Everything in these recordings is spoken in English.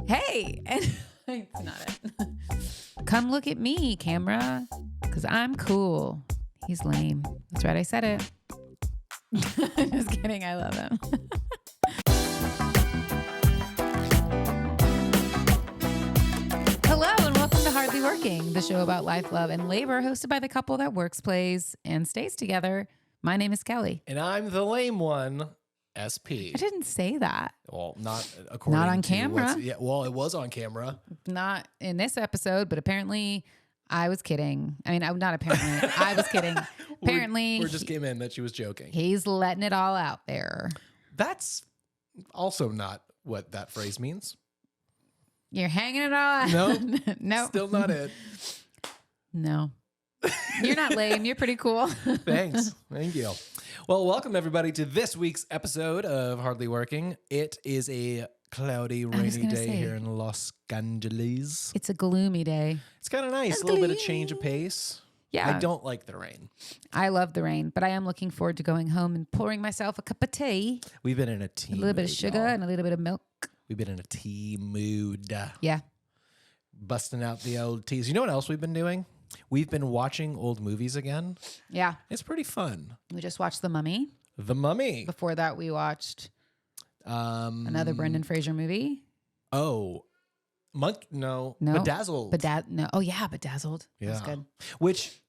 Hey, and it's not it. Come look at me, camera, because I'm cool. He's lame. That's right, I said it. Just kidding, I love him. Hello, and welcome to Hardly Working, the show about life, love, and labor, hosted by the couple that works, plays, and stays together. My name is Kellie. And I'm the lame one, SP. I didn't say that. Well, not according Not on to camera. Yeah, well, it was on camera. Not in this episode, but apparently I was kidding. I mean, not apparently. I was kidding. Apparently. Word just came in that she was joking. He's letting it all out there. That's also not what that phrase means. You're hanging it on. No. No. Still not it. No. You're not lame. You're pretty cool. Thanks. Thank you. Well, welcome everybody to this week's episode of Hardly Working. It is a cloudy, rainy day here in Los Angeles. It's a gloomy day. It's kind of nice. A little bit of change of pace. Yeah. I don't like the rain. I love the rain, but I am looking forward to going home and pouring myself a cup of tea. We've been in a tea A little bit of mood, sugar y'all. and a little bit of milk. We've been in a tea mood. Yeah. Busting out the old teas. You know what else we've been doing? We've been watching old movies again. Yeah. It's pretty fun. We just watched The Mummy. The Mummy. Before that, we watched another Brendan Fraser movie. Oh, Bedazzled. Oh yeah, Bedazzled. Yeah. That's good. Which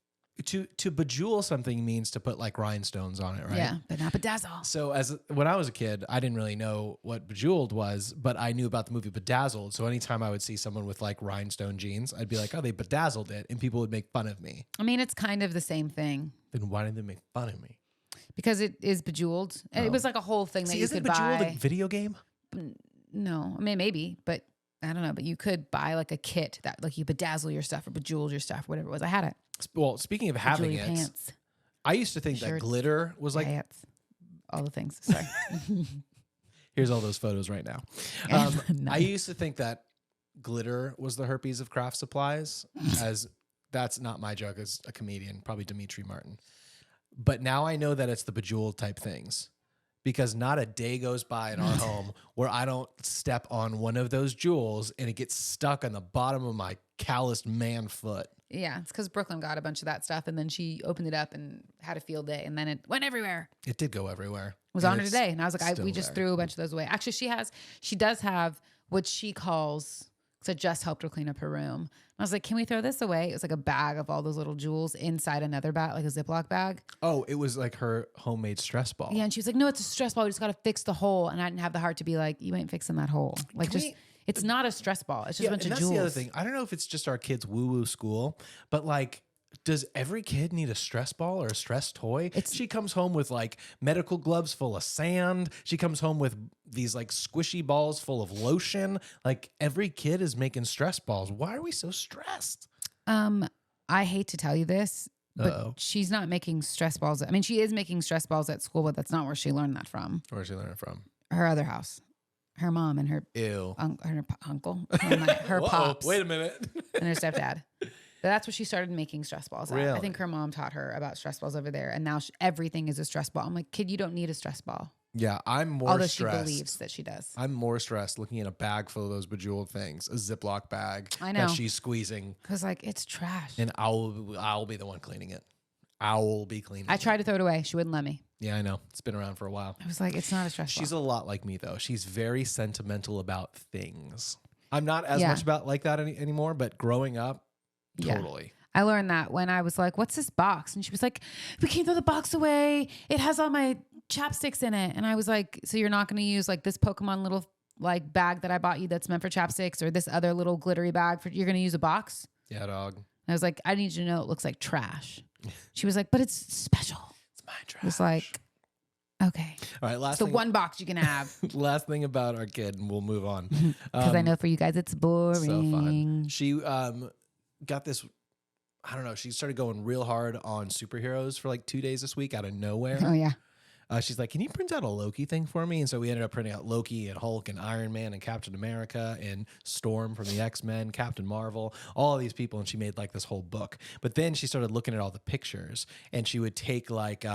to bejewel something means to put like rhinestones on it, right? Yeah, but not bedazzle. So when I was a kid, I didn't really know what bejeweled was, but I knew about the movie Bedazzled. So anytime I would see someone with like rhinestone jeans, I'd be like, "Oh, they bedazzled it," and people would make fun of me. I mean, it's kind of the same thing Then why did they make fun of me? because it is bejeweled. And it was like a whole thing that you isn't could Bejeweled buy. a video game? No, I mean maybe, but I don't know. But you could buy like a kit that like you bedazzle your stuff or bejewel your stuff, whatever it was. I had it. Well, speaking of having Bejewel your it, pants, I used to think that Shirts. glitter was like, hats, all the things. Sorry. here's all those photos right now. No. I used to think that glitter was the herpes of craft supplies, as that's not my joke as a comedian, probably Dimitri Martin. But now I know that it's the bejeweled type things, because not a day goes by in our home where I don't step on one of those jewels and it gets stuck on the bottom of my calloused man foot. Yeah, it's because Brooklyn got a bunch of that stuff, and then she opened it up and had a field day, and then it went everywhere. It did go everywhere. It was on her today, and I was like, we just there. threw a bunch of those away. Actually, she does have what she calls, because I just helped her clean up her room. I was like, can we throw this away? It was like a bag of all those little jewels inside another bag, like a Ziploc bag. Oh, it was like her homemade stress ball. Yeah, and she was like, no, it's a stress ball. We just got to fix the hole. And I didn't have the heart to be like, you ain't fixing that hole. Like, it's not a stress ball. It's just a bunch of that's jewels. the other thing. I don't know if it's just our kids' woo-woo school, but like, does every kid need a stress ball or a stress toy? She comes home with like medical gloves full of sand. She comes home with these like squishy balls full of lotion. Like every kid is making stress balls. Why are we so stressed? I hate to tell you this, but Uh-oh. she's not making stress balls. I mean, she is making stress balls at school, but that's not where she learned that from. Where'd she learn it from? Her other house. Her mom and her Ew. her uncle, her Whoa, pops, wait a minute. and her stepdad. But that's what she started making stress balls at. I Really? think her mom taught her about stress balls over there, and now everything is a stress ball. I'm like, kid, you don't need a stress ball. Yeah, I'm more Although stressed. she believes that she does. I'm more stressed looking at a bag full of those bejeweled things, a Ziploc bag I know. that she's squeezing, Because like it's trash. and I'll be the one cleaning it. I will be cleaning I it. tried to throw it away. She wouldn't let me. Yeah, I know. It's been around for a while. I was like, it's not a stress She's ball. a lot like me, though. She's very sentimental about things. I'm not as Yeah. much about like that anymore, but growing up, Yeah. totally. I learned that when I was like, what's this box? And she was like, we can't throw the box away. It has all my chapsticks in it. And I was like, so you're not going to use like this Pokemon little like bag that I bought you that's meant for chapsticks, or this other little glittery bag you're going to use a box? Yeah, dog. And I was like, I need you to know it looks like trash. She was like, but it's special. It's my trash. I was like, okay. All right, It's the one box you can have. last thing about our kid, and we'll move on. Because I know for you guys, it's boring. So fun. She got this. I don't know. She started going real hard on superheroes for like 2 days this week out of nowhere. Oh, yeah. She's like, can you print out a Loki thing for me? And so we ended up printing out Loki and Hulk and Iron Man and Captain America and Storm from the X-Men, Captain Marvel, all of these people. And she made like this whole book. But then she started looking at all the pictures, and she would take like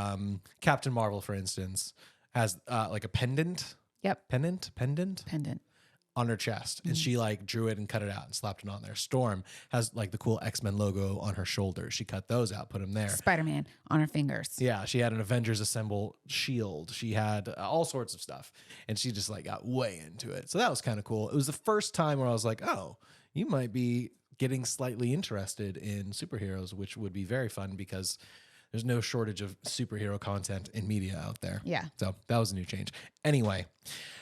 Captain Marvel, for instance, has like a pendant. Yep. Pendant. Pendant. on her chest, and she like drew it and cut it out and slapped it on there. Storm has like the cool X-Men logo on her shoulders. She cut those out, put them there. Spider-Man on her fingers. Yeah, she had an Avengers Assemble shield. She had all sorts of stuff, and she just like got way into it. So that was kind of cool. It was the first time where I was like, oh, you might be getting slightly interested in superheroes, which would be very fun because there's no shortage of superhero content in media out there. Yeah. So that was a new change. Anyway,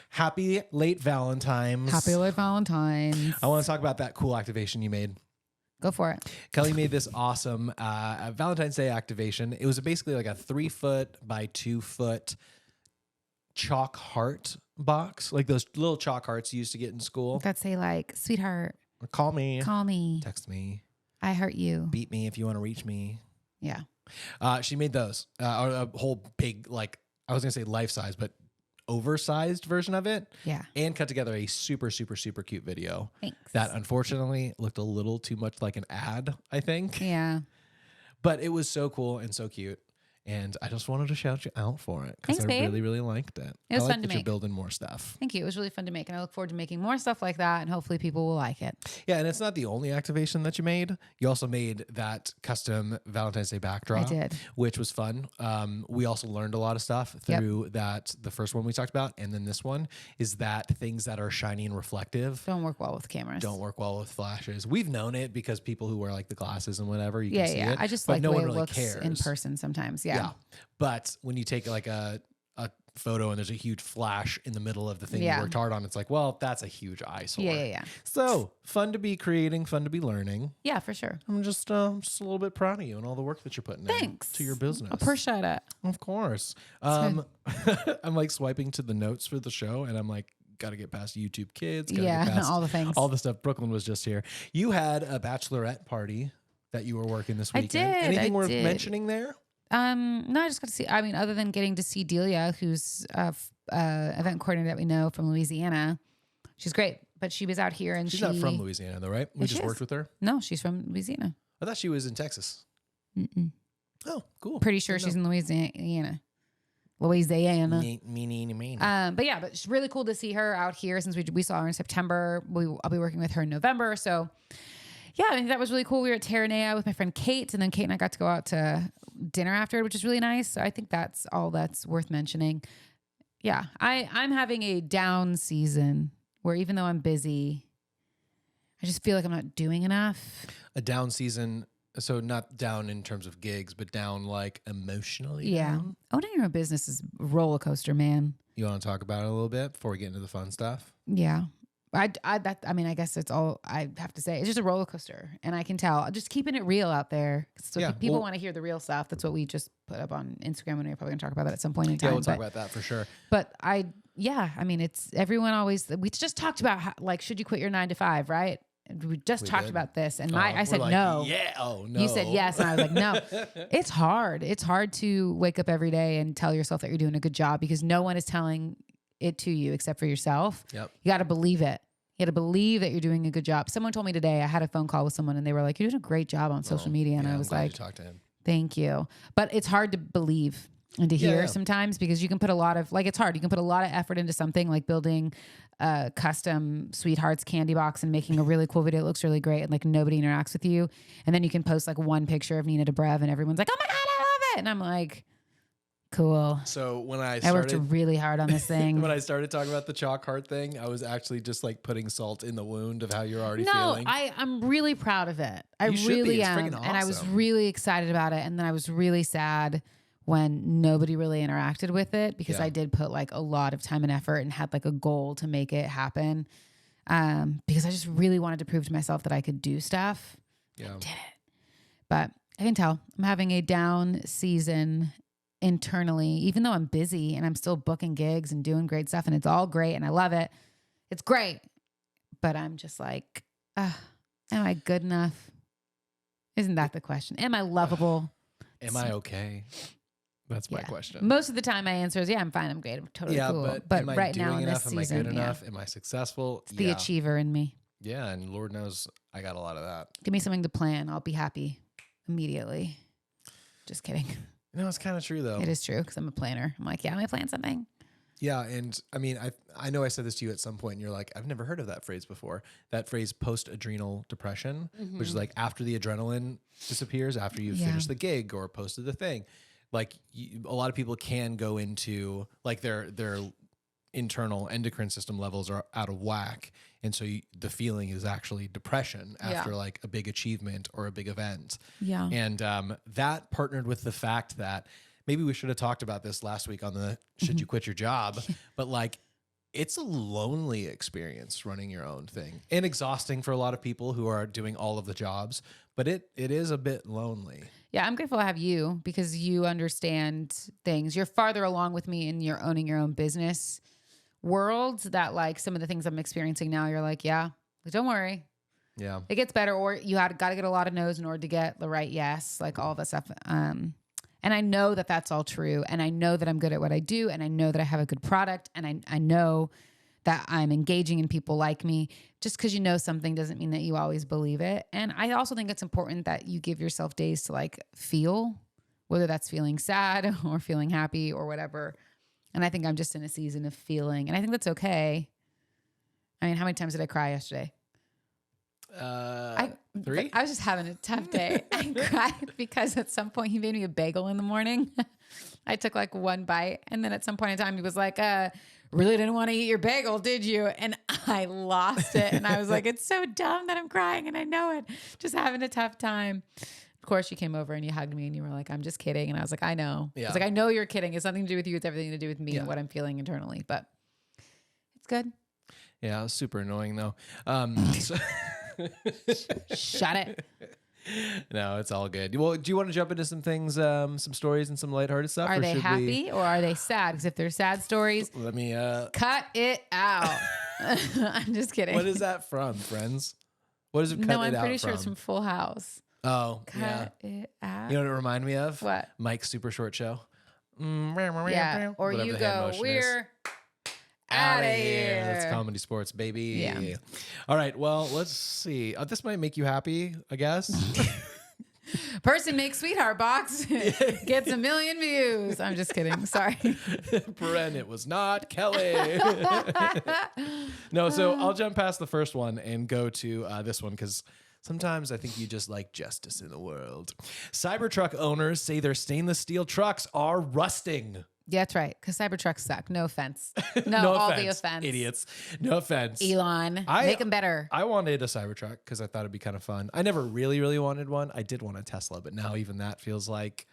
happy late Valentine's. Happy late Valentine's. I want to talk about that cool activation you made. Go for it. Kelly made this awesome Valentine's Day activation. It was basically like a 3 foot by 2 foot chalk heart box, like those little chalk hearts you used to get in school. That say like, sweetheart, Call me, text me, I hurt you, beat me if you want to reach me. Yeah. She made those a whole big, like I was gonna say life size, but oversized version of it. Yeah. And cut together a super, super, super cute video. Thanks. That unfortunately looked a little too much like an ad, I think. Yeah. But it was so cool and so cute. And I just wanted to shout you out for it because I Thanks, babe. really, really liked it. It was I like fun to that you're make. building more stuff. Thank you. It was really fun to make, and I look forward to making more stuff like that, and hopefully people will like it. Yeah, and it's not the only activation that you made. You also made that custom Valentine's Day backdrop. I did. Which was fun. We also learned a lot of stuff through that. The first one we talked about, and then this one is that things that are shiny and reflective Don't work well with cameras. don't work well with flashes. We've known it because people who wear like the glasses and whatever, you can see it. I just but like no the one way it really looks cares in person sometimes. Yeah. But when you take like a photo and there's a huge flash in the middle of the thing you Yeah. worked hard on, it's like, well, that's a huge eyesore. Yeah. So fun to be creating, fun to be learning. Yeah, for sure. I'm just a little bit proud of you and all the work that you're putting Thanks. in to your business. Appreciate it. Of course. I'm like swiping to the notes for the show, and I'm like, got to get past YouTube Kids. Gotta get past all the things. all the stuff. Brooklyn was just here. You had a bachelorette party that you were working this I weekend. did, Anything I worth did. mentioning there? No, I just got to see. I mean, other than getting to see Delia, who's event coordinator that we know from Louisiana, she's great. But she was out here, and She's not from Louisiana, though, right? We Yeah, just she worked is. with her. No, she's from Louisiana. I thought she was in Texas. Mm-mm. Oh, cool. Pretty sure she's in Louisiana. Louisiana. Mean. But yeah, but it's really cool to see her out here since we saw her in September. I'll be working with her in November. So yeah, I think that was really cool. We were at Terranea with my friend Kate, and then Kate and I got to go out to dinner after, which is really nice. So I think that's all that's worth mentioning. Yeah, I'm having a down season where even though I'm busy, I just feel like I'm not doing enough. A down season. So not down in terms of gigs, but down like emotionally. Yeah. Down? Owning your own business is a roller coaster, man. You want to talk about it a little bit before we get into the fun stuff? Yeah. I guess it's all I have to say. It's just a roller coaster, and I can tell. Just keeping it real out there. So Yeah, if people well- want to hear the real stuff. That's what we just put up on Instagram, and we're probably gonna talk about that at some point in time. Yeah, we'll talk about that for sure. But I mean, it's everyone always. We just talked about how, like, should you quit your 9 to 5, right? We just talked did. about this, and I I said like, no. Yeah. Oh no. You said yes, and I was like, no. It's hard. It's hard to wake up every day and tell yourself that you're doing a good job because no one is telling it to you except for yourself. Yep. You got to believe it. You got to believe that you're doing a good job. Someone told me today, I had a phone call with someone and they were like, you're doing a great job on social media. And Yeah, I I'm was glad like, you talked to him. thank you. But it's hard to believe and to hear Yeah. sometimes because you can put a lot of, like, it's hard. You can put a lot of effort into something like building a custom Sweethearts candy box and making a really cool video. It looks really great and like nobody interacts with you. And then you can post like one picture of Nina Dobrev and everyone's like, oh my God, I love it. And I'm like, cool. So when I I worked started really hard on this thing. when I started talking about the chalk heart thing, I was actually just like putting salt in the wound of how you're already No, feeling. I'm really proud of it. I You should be. really It's am. freaking And I was awesome. really excited about it. And then I was really sad when nobody really interacted with it because Yeah. I did put like a lot of time and effort and had like a goal to make it happen. Because I just really wanted to prove to myself that I could do stuff. Yeah. Did it. But I can tell I'm having a down season internally, even though I'm busy and I'm still booking gigs and doing great stuff and it's all great and I love it. It's great. But I'm just like, am I good enough? Isn't that the question? Am I lovable? Am I okay? That's my Yeah. question. Most of the time my answer is, yeah, I'm fine. I'm great. I'm totally Yeah, cool. but am I right doing now in enough? this Am I season, good yeah. enough? Am I successful? It's the achiever in me. Yeah, and Lord knows I got a lot of that. Give me something to plan. I'll be happy immediately. Just kidding. No, it's kind of true though. It is true because I'm a planner. I'm like, yeah, I'm going to plan something. Yeah, and I mean, I know I said this to you at some point, and you're like, I've never heard of that phrase before. That phrase, post-adrenal depression, which is like after the adrenaline disappears, after you've finished the gig or posted the thing. Like a lot of people can go into like their internal endocrine system levels are out of whack, and so the feeling is actually depression after like a big achievement or a big event. Yeah, and that partnered with the fact that. Maybe we should have talked about this last week on the should you quit your job, but like it's a lonely experience running your own thing and exhausting for a lot of people who are doing all of the jobs, but it is a bit lonely. Yeah, I'm grateful to have you because you understand things. You're farther along with me in your owning your own business world that like some of the things I'm experiencing now, you're like, yeah, don't worry. Yeah. It gets better, or you got to get a lot of no's in order to get the right yes, like all of that stuff. And I know that that's all true. And I know that I'm good at what I do. And I know that I have a good product. And I know that I'm engaging in people like me. Just because you know something doesn't mean that you always believe it. And I also think it's important that you give yourself days to like feel, whether that's feeling sad or feeling happy or whatever. And I think I'm just in a season of feeling. And I think that's okay. I mean, how many times did I cry yesterday? 3? I was just having a tough day. I cried because at some point he made me a bagel in the morning. I took like one bite. And then at some point in time, he was like, really didn't want to eat your bagel, did you? And I lost it. And I was like, it's so dumb that I'm crying. And I know it. Just having a tough time. Of course, you came over and you hugged me and you were like, I'm just kidding. And I was like, I know. Yeah. I was like, I know you're kidding. It's nothing to do with you. It's everything to do with me and what I'm feeling internally. But it's good. Yeah, it was super annoying though. Shut it. No, it's all good. Well, do you want to jump into some things, some stories and some lighthearted stuff? Are they happy or are they sad? Because if they're sad stories, let me cut it out. I'm just kidding. What is that from, Friends? What is it? No, I'm pretty sure it's from Full House. Oh, cut it out. You know what it reminded me of? What? Mike's Super Short Show. Yeah. Or whatever you go, we're out of here. That's comedy sports, baby. Yeah. All right. Well, let's see. This might make you happy, I guess. Person makes sweetheart box gets 1 million views. I'm just kidding. Sorry. Bren, it was not Kelly. No, so I'll jump past the first one and go to this one because sometimes I think you just like justice in the world. Cybertruck owners say their stainless steel trucks are rusting. Yeah, that's right. Because Cybertrucks suck. No offense. No, all the offense. Idiots. No offense. Elon, make them better. I wanted a Cybertruck because I thought it'd be kind of fun. I never really, really wanted one. I did want a Tesla, but now even that feels like,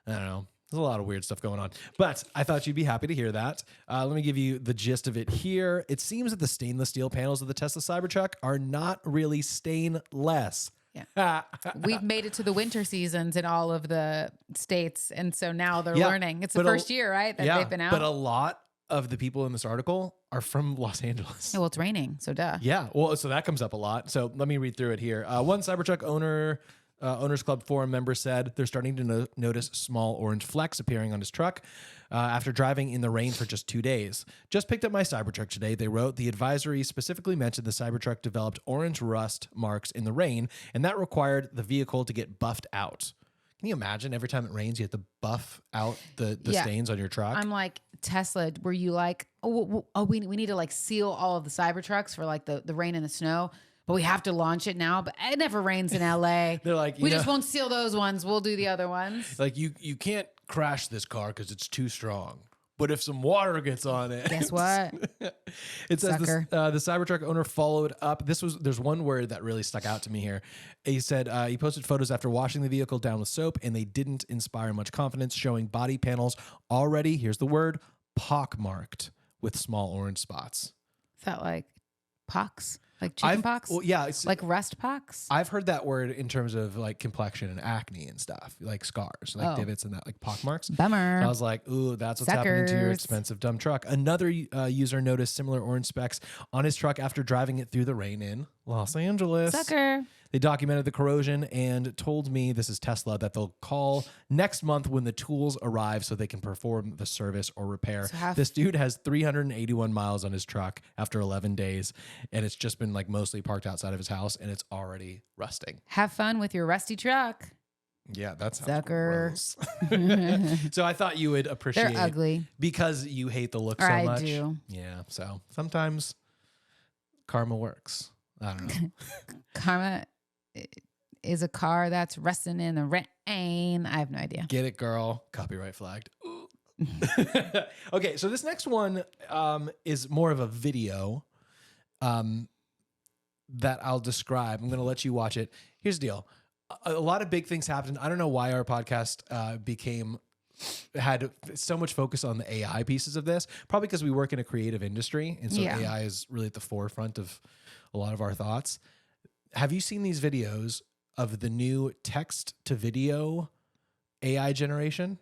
I don't know. There's a lot of weird stuff going on. But I thought you'd be happy to hear that. Let me give you the gist of it here. It seems that the stainless steel panels of the Tesla Cybertruck are not really stainless. Yeah. We've made it to the winter seasons in all of the states. And so now they're learning. It's the first year, right? That they've been out. But a lot of the people in this article are from Los Angeles. Yeah, well, it's raining. So duh. Yeah. Well, so that comes up a lot. So let me read through it here. One Cybertruck Owners Club forum member said they're starting to notice small orange flecks appearing on his truck after driving in the rain for just 2 days. Just picked up my Cybertruck today, they wrote. The advisory specifically mentioned the Cybertruck developed orange rust marks in the rain, and that required the vehicle to get buffed out. Can you imagine every time it rains, you have to buff out the stains on your truck? I'm like, Tesla, were you like, we need to like seal all of the Cybertrucks for like the rain and the snow? But we have to launch it now. But it never rains in LA. They're like, we just won't seal those ones. We'll do the other ones. Like you can't crash this car because it's too strong. But if some water gets on it, guess what? It says the Cybertruck owner followed up. There's one word that really stuck out to me here. He said he posted photos after washing the vehicle down with soap, and they didn't inspire much confidence, showing body panels already, here's the word, pockmarked with small orange spots. Is that like pox? Like chicken pox? Well, yeah. Like rust pox? I've heard that word in terms of like complexion and acne and stuff, like scars, like divots and that, like pock marks. Bummer. So I was like, ooh, that's what's happening to your expensive, dumb truck. Another user noticed similar orange specks on his truck after driving it through the rain in Los Angeles. Sucker. They documented the corrosion and told me, this is Tesla, that they'll call next month when the tools arrive so they can perform the service or repair. So this dude has 381 miles on his truck after 11 days, and it's just been like mostly parked outside of his house, and it's already rusting. Have fun with your rusty truck. Yeah, that sounds Sucker. gross. So I thought you would appreciate They're ugly. because you hate the look Or so I much. do. Yeah, so sometimes karma works. I don't know. Karma is a car that's resting in the rain. I have no idea. Get it, girl. Copyright flagged. Ooh. Okay, so this next one is more of a video that I'll describe. I'm going to let you watch it. Here's the deal. A lot of big things happened. I don't know why our podcast had so much focus on the AI pieces of this. Probably because we work in a creative industry, and so AI is really at the forefront of a lot of our thoughts. Have you seen these videos of the new text to video AI generation?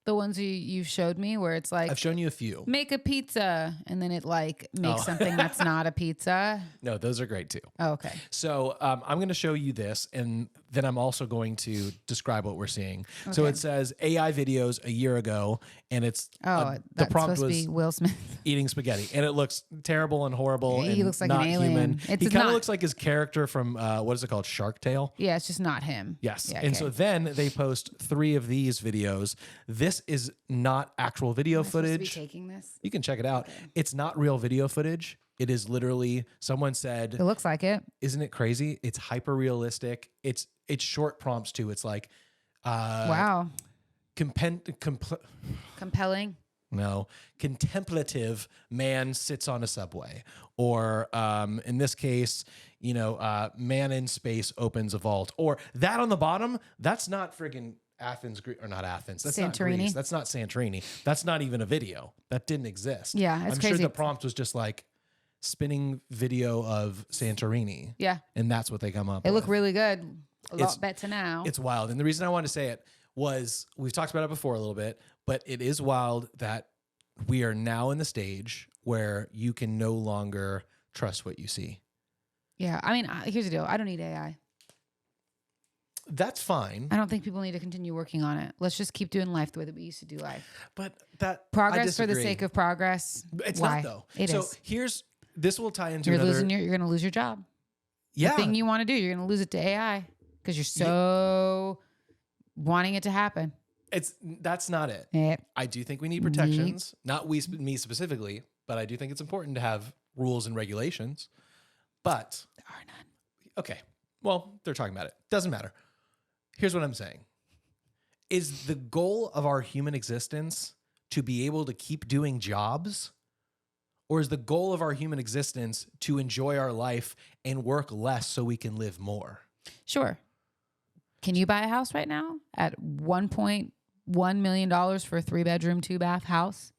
The ones you showed me where it's like, I've shown you a few. make a pizza, and then it like makes something that's not a pizza. No, those are great too. Oh, okay. So I'm going to show you this, and then I'm also going to describe what we're seeing. Okay. So it says AI videos a year ago, and it's the prompt was to be Will Smith eating spaghetti, and it looks terrible and horrible. He and looks like not an alien. Human. It's he kind of not- looks like his character from what is it called, Shark Tale? Yeah, it's just not him. Yes. Yeah, And so then they post 3 of these videos. This is not actual video Am I supposed to be footage. taking this? You can check it out. Okay. It's not real video footage. It is literally someone said, It looks like it. isn't it crazy? It's hyper realistic. It's short prompts too. It's like, Wow. Compelling. No, contemplative man sits on a subway, or in this case, man in space opens a vault, or that on the bottom. That's not friggin' Athens, or not Athens. That's not Santorini. Greece. That's not Santorini. That's not even a video. That didn't exist. Yeah, it's I'm crazy. sure the prompt was just like spinning video of Santorini. Yeah. And that's what they come up It with. looked really good. A It's- lot better now. It's wild. And the reason I wanted to say it was we've talked about it before a little bit, but it is wild that we are now in the stage where you can no longer trust what you see. Yeah. I mean, here's the deal. I don't need AI. That's fine. I don't think people need to continue working on it. Let's just keep doing life the way that we used to do life. But that I Progress for the disagree. sake of progress. It's Why? not though. It so is. this will tie into You're another. losing you're going to lose your job. Yeah. The thing you want to do, you're going to lose it to AI because you're so wanting it to happen. That's not it. Yep. I do think we need protections. Not me specifically, but I do think it's important to have rules and regulations. But There are none. okay. Well, they're talking about it. Doesn't matter. Here's what I'm saying. Is the goal of our human existence to be able to keep doing jobs? Or is the goal of our human existence to enjoy our life and work less so we can live more? Sure. Can you buy a house right now at $1.1 million for a 3-bedroom, 2-bath house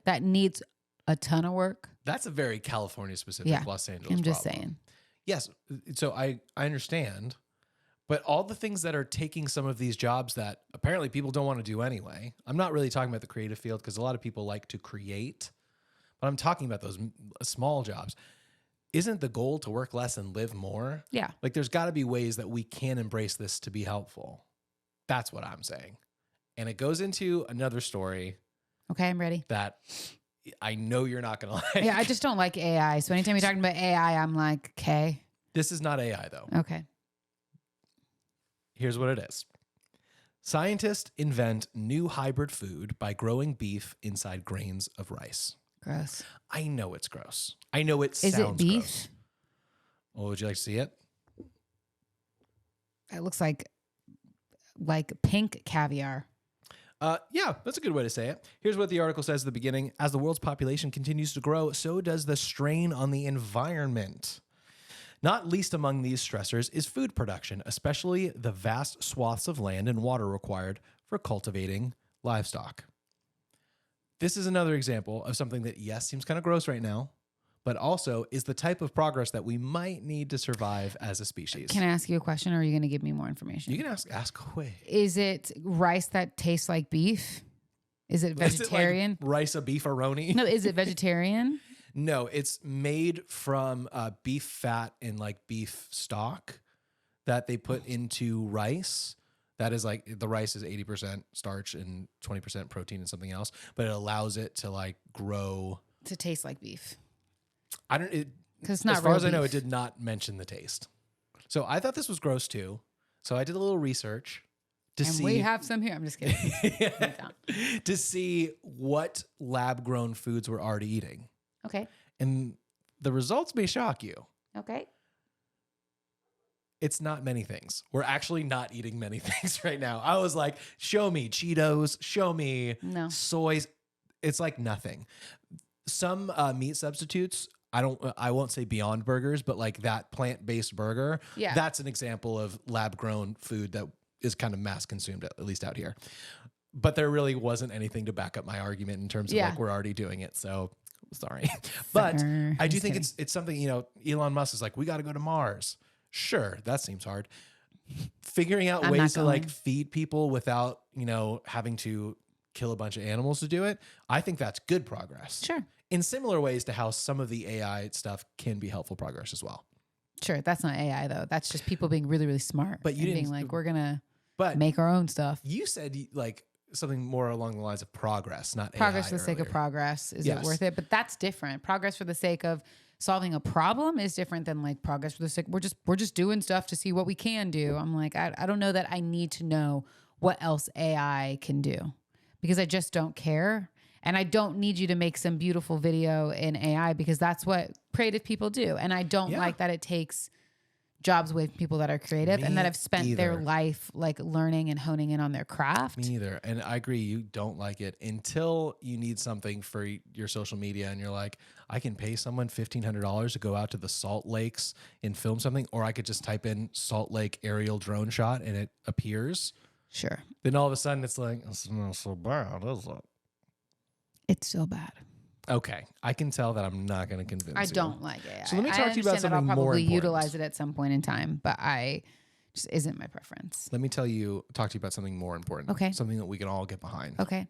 that needs a ton of work? That's a very California specific Yeah, Los Angeles I'm just problem. saying. Yes. So I understand. But all the things that are taking some of these jobs that apparently people don't want to do anyway. I'm not really talking about the creative field because a lot of people like to create. But I'm talking about those small jobs. Isn't the goal to work less and live more? Yeah. Like there's got to be ways that we can embrace this to be helpful. That's what I'm saying. And it goes into another story Okay, I'm ready. that I know you're not going to like. Yeah, I just don't like AI. So anytime you're talking about AI, I'm like, okay. This is not AI though. Okay. Here's what it is. Scientists invent new hybrid food by growing beef inside grains of rice. Gross. I know it's gross. I know it Is sounds it beef? gross. Well, would you like to see it? It looks like pink caviar. Yeah, that's a good way to say it. Here's what the article says at the beginning. As the world's population continues to grow, so does the strain on the environment. Not least among these stressors is food production, especially the vast swaths of land and water required for cultivating livestock. This is another example of something that, yes, seems kind of gross right now, but also is the type of progress that we might need to survive as a species. Can I ask you a question or are you going to give me more information? You can ask away. Is it rice that tastes like beef? Is it vegetarian? Is it like rice a beefaroni? No, is it vegetarian? No, it's made from beef fat and like beef stock that they put into rice. That is like the rice is 80% starch and 20% protein and something else, but it allows it to like grow. To taste like beef. I don't. Because it's not as far real as I know, beef. it did not mention the taste. So I thought this was gross too. So I did a little research to And see. we have some here. I'm just kidding. To see what lab grown foods we're already eating. Okay. And the results may shock you. Okay. It's not many things. We're actually not eating many things right now. I was like, show me Cheetos, show me soys. It's like nothing. Some meat substitutes, I won't say Beyond Burgers, but like that plant-based burger, that's an example of lab-grown food that is kind of mass consumed, at least out here. But there really wasn't anything to back up my argument in terms of like we're already doing it. So sorry. But I do think it's something, you know, Elon Musk is like, we got to go to Mars. Sure, that seems hard. Figuring out ways to like feed people without, you know, having to kill a bunch of animals to do it, I think that's good progress. Sure. In similar ways to how some of the AI stuff can be helpful progress as well. Sure, that's not AI though. That's just people being really, really smart. But you didn't being like, we're gonna make our own stuff. You said like something more along the lines of progress, not progress AI for the sake of progress. Is it worth it? But that's different. Progress for the sake of solving a problem is different than like progress for the sake. We're just doing stuff to see what we can do. I'm like, I don't know that I need to know what else AI can do because I just don't care. And I don't need you to make some beautiful video in AI because that's what creative people do. And I don't like that it takes jobs away from people that are creative and that have spent their life like learning and honing in on their craft. Me either. And I agree, you don't like it until you need something for your social media and you're like, I can pay someone $1,500 to go out to the Salt Lakes and film something, or I could just type in Salt Lake aerial drone shot and it appears. Sure. Then all of a sudden it's like, it's not so bad, is it? It's so bad. Okay, I can tell that I'm not going to convince you. I don't like AI. So let me talk to you about something more important. I'll probably utilize it at some point in time, but I just isn't my preference. Let me talk to you about something more important. Okay. Something that we can all get behind. Okay.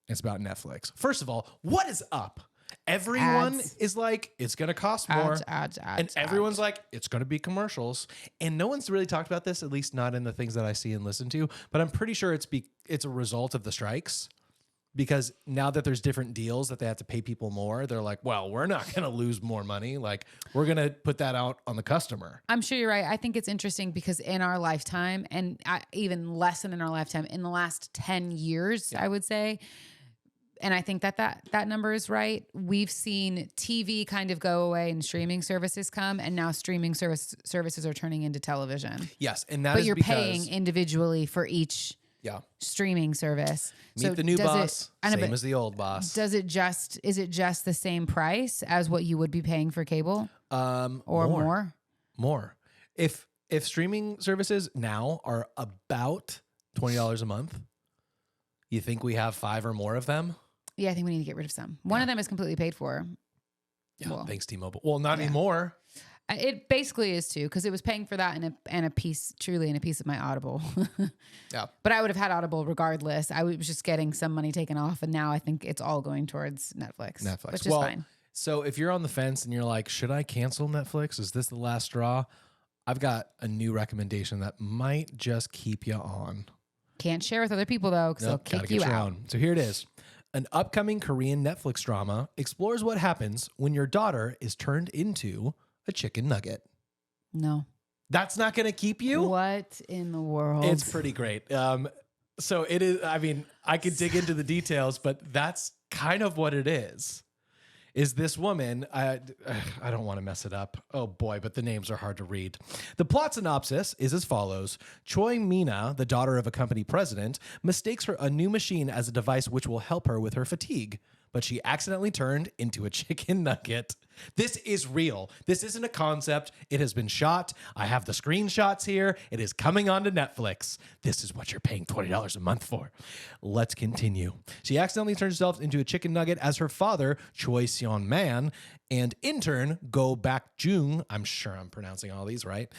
It's about Netflix. First of all, what is up? Everyone is like, it's going to cost more. Ads, and everyone's like, it's going to be commercials. And no one's really talked about this, at least not in the things that I see and listen to. But I'm pretty sure it's a result of the strikes. Because now that there's different deals that they have to pay people more, they're like, well, we're not going to lose more money. Like, we're going to put that out on the customer. I'm sure you're right. I think it's interesting because in our lifetime, and even less than in our lifetime, in the last 10 years, I would say, and I think that number is right, we've seen TV kind of go away and streaming services come, and now streaming services are turning into television. Yes, and that but is you're because paying individually for each streaming service. Meet the new boss, same as the old boss. Is it just the same price as what you would be paying for cable? Or more? More. If streaming services now are about $20 a month, you think we have 5 or more of them? Yeah, I think we need to get rid of some. One of them is completely paid for. Yeah, thanks T-Mobile. Well, not anymore. It basically is too, because it was paying for that and a piece of my Audible. Yeah. But I would have had Audible regardless. I was just getting some money taken off, and now I think it's all going towards Netflix. Which is fine. So if you're on the fence and you're like, should I cancel Netflix? Is this the last straw? I've got a new recommendation that might just keep you on. Can't share with other people though, because they'll kick you out. So here it is. An upcoming Korean Netflix drama explores what happens when your daughter is turned into a chicken nugget. No. That's not going to keep you? What in the world? It's pretty great. So it is, I mean, I could dig into the details, but that's kind of what it is this woman, I don't want to mess it up. Oh boy, but the names are hard to read. The plot synopsis is as follows. Choi Mina, the daughter of a company president, mistakes a new machine as a device which will help her with her fatigue, but she accidentally turned into a chicken nugget. This is real. This isn't a concept. It has been shot. I have the screenshots here. It is coming onto Netflix. This is what you're paying $20 a month for. Let's continue. She accidentally turns herself into a chicken nugget as her father, Choi Seon-man, and intern Go Bak-jung, I'm sure I'm pronouncing all these right,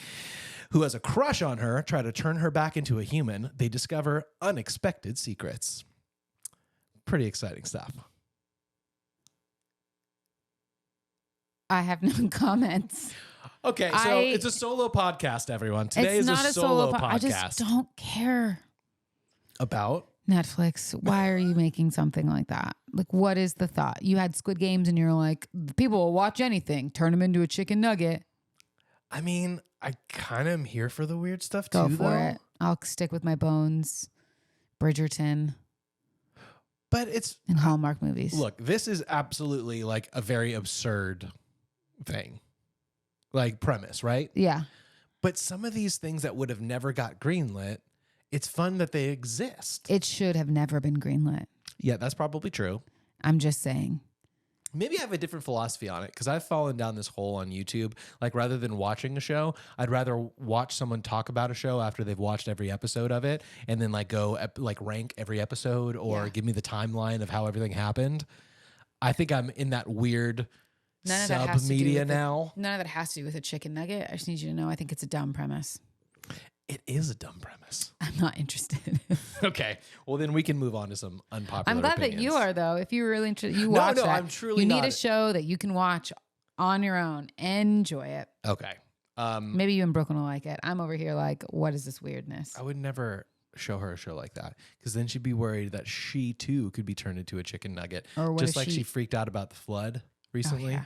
who has a crush on her, try to turn her back into a human. They discover unexpected secrets. Pretty exciting stuff. I have no comments. Okay, so it's a solo podcast, everyone. Today is a solo podcast. I just don't care. About? Netflix. Why are you making something like that? Like, what is the thought? You had Squid Games and you're like, people will watch anything. Turn them into a chicken nugget. I mean, I kind of am here for the weird stuff Go too, for though. it. I'll stick with my Bones, Bridgerton, But it's and Hallmark movies. look, this is absolutely like a very absurd thing, like premise, right? Yeah. But some of these things that would have never got greenlit, it's fun that they exist. It should have never been greenlit. Yeah, that's probably true. I'm just saying. Maybe I have a different philosophy on it because I've fallen down this hole on YouTube. Like rather than watching a show, I'd rather watch someone talk about a show after they've watched every episode of it, and then like go like rank every episode or give me the timeline of how everything happened. I think I'm in that weird sub media now. None of that has to do with a chicken nugget. I just need you to know I think it's a dumb premise. It is a dumb premise. I'm not interested. Okay. Well, then we can move on to some unpopular I'm glad opinions. that you are, though. If you're really interested, you watch that. I'm truly You need not. a show that you can watch on your own. Enjoy it. Okay. Maybe you and Brooklyn will like it. I'm over here like, what is this weirdness? I would never show her a show like that because then she'd be worried that she too could be turned into a chicken nugget. Or what just if like she freaked out about the flood recently. yeah.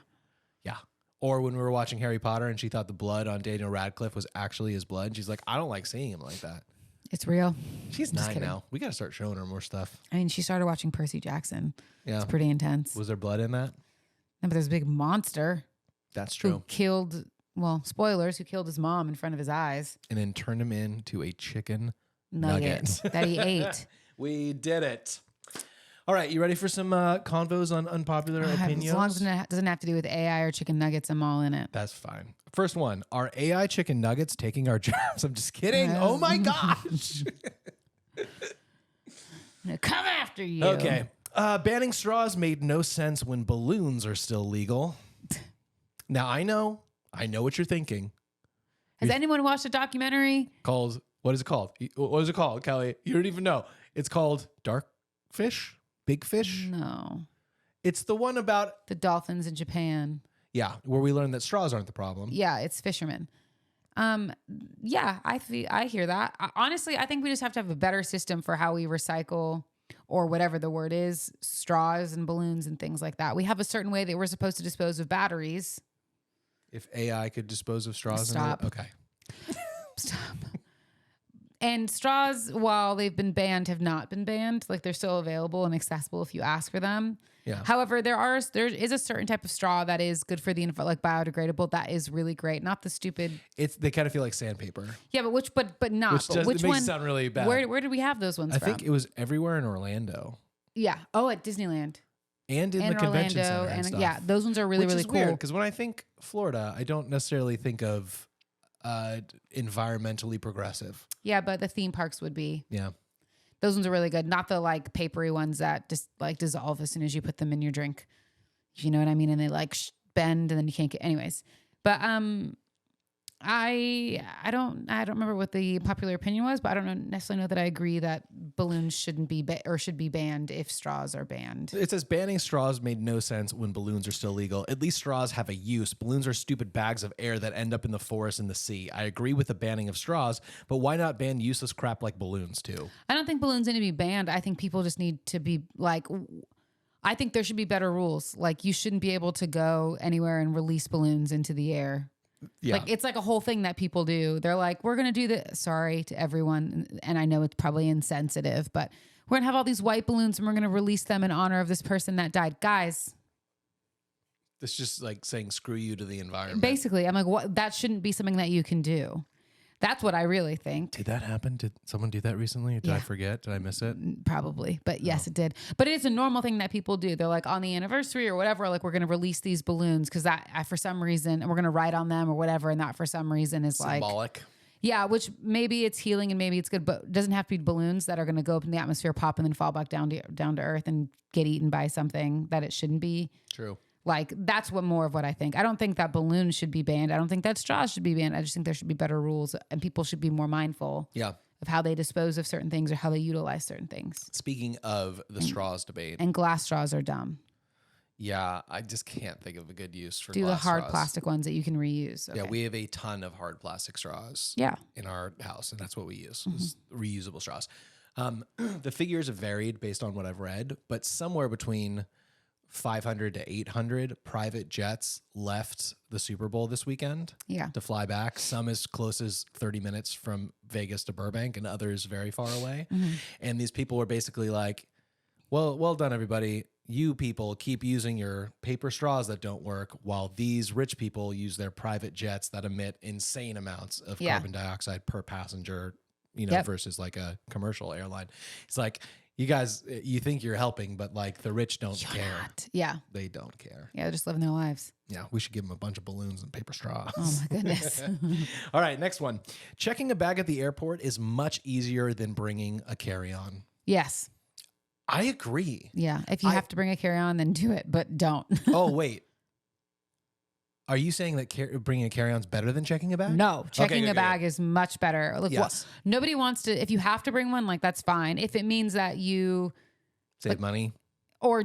Yeah. Or when we were watching Harry Potter and she thought the blood on Daniel Radcliffe was actually his blood. She's like, I don't like seeing him like that. It's real. She's Just 9 kidding. now. We got to start showing her more stuff. I mean, she started watching Percy Jackson. Yeah. It's pretty intense. Was there blood in that? No, but there's a big monster That's who true. killed, well, spoilers, who killed his mom in front of his eyes. And then turned him into a chicken Nugget that he ate. We did it. All right, you ready for some convos on unpopular opinions? As long as it doesn't have to do with AI or chicken nuggets, I'm all in it. That's fine. First one, are AI chicken nuggets taking our jobs? I'm just kidding. Oh my gosh. Come after you. Okay. Banning straws made no sense when balloons are still legal. Now I know what you're thinking. Has anyone watched a documentary? Called, what is it called? What is it called, Kelly? You don't even know. It's called Dark Fish? Big Fish? No. It's the one about, The dolphins in Japan. yeah, where we learned that straws aren't the problem. Yeah, it's fishermen. Yeah, I hear that. Honestly, I think we just have to have a better system for how we recycle or whatever the word is, straws and balloons and things like that. We have a certain way that we're supposed to dispose of batteries. If AI could dispose of straws Stop. in it? Okay. Stop. And straws, while they've been banned, have not been banned. Like they're still available and accessible if you ask for them. Yeah. However, there is a certain type of straw that is good for the like biodegradable. That is really great. Not the stupid. They kind of feel like sandpaper. Yeah, but not. Which But which it makes one? it sound really bad. Where did we have those ones I from? think it was everywhere in Orlando. Yeah. Oh, at Disneyland. And in the convention center and stuff. Yeah, those ones are really, really cool. Because when I think Florida, I don't necessarily think of environmentally progressive. Yeah, but the theme parks would be. Yeah. Those ones are really good. Not the like papery ones that just like dissolve as soon as you put them in your drink. You know what I mean? And they like bend and then you can't get. Anyways, but I don't remember what the popular opinion was, but I don't necessarily know that I agree that balloons shouldn't be or should be banned if straws are banned. It says banning straws made no sense when balloons are still legal. At least straws have a use. Balloons are stupid bags of air that end up in the forest and the sea. I agree with the banning of straws, but why not ban useless crap like balloons too? I don't think balloons need to be banned. I think people just need to be like, I think there should be better rules. Like you shouldn't be able to go anywhere and release balloons into the air. Yeah. Like it's like a whole thing that people do. They're like, we're going to do this. Sorry to everyone. And I know it's probably insensitive, but we're going to have all these white balloons and we're going to release them in honor of this person that died. Guys. It's just like saying screw you to the environment. Basically, I'm like, what? That shouldn't be something that you can do. That's what I really think. Did that happen? Did someone do that recently? Did I forget? Did I miss it? Probably. But yes, it did. But it's a normal thing that people do. They're like on the anniversary or whatever, like we're going to release these balloons because that for some reason, and we're going to write on them or whatever. And that for some reason is Symbolic. like, yeah, which maybe it's healing and maybe it's good, but it doesn't have to be balloons that are going to go up in the atmosphere, pop and then fall back down to earth and get eaten by something that it shouldn't be. True. Like that's more of what I think. I don't think that balloons should be banned. I don't think that straws should be banned. I just think there should be better rules and people should be more mindful of how they dispose of certain things or how they utilize certain things. Speaking of the straws debate. And glass straws are dumb. Yeah, I just can't think of a good use for Do glass the hard straws. plastic ones that you can reuse. Okay. Yeah, we have a ton of hard plastic straws in our house, and that's what we use, is reusable straws. The figures have varied based on what I've read, but somewhere between 500 to 800 private jets left the Super Bowl this weekend to fly back. Some as close as 30 minutes from Vegas to Burbank and others very far away. And these people were basically like, well done, everybody. You people keep using your paper straws that don't work while these rich people use their private jets that emit insane amounts of carbon dioxide per passenger, versus like a commercial airline. It's like, you guys, you think you're helping, but like the rich don't care. Not. Yeah. They don't care. Yeah, they're just living their lives. Yeah, we should give them a bunch of balloons and paper straws. Oh my goodness. All right, next one. Checking a bag at the airport is much easier than bringing a carry-on. Yes. I agree. Yeah. If you have to bring a carry-on, then do it, but don't. Oh, wait. Are you saying that bringing a carry-on is better than checking a bag? No, checking a bag is much better. Look, yes. Nobody wants to, if you have to bring one, like that's fine. If it means that you save money or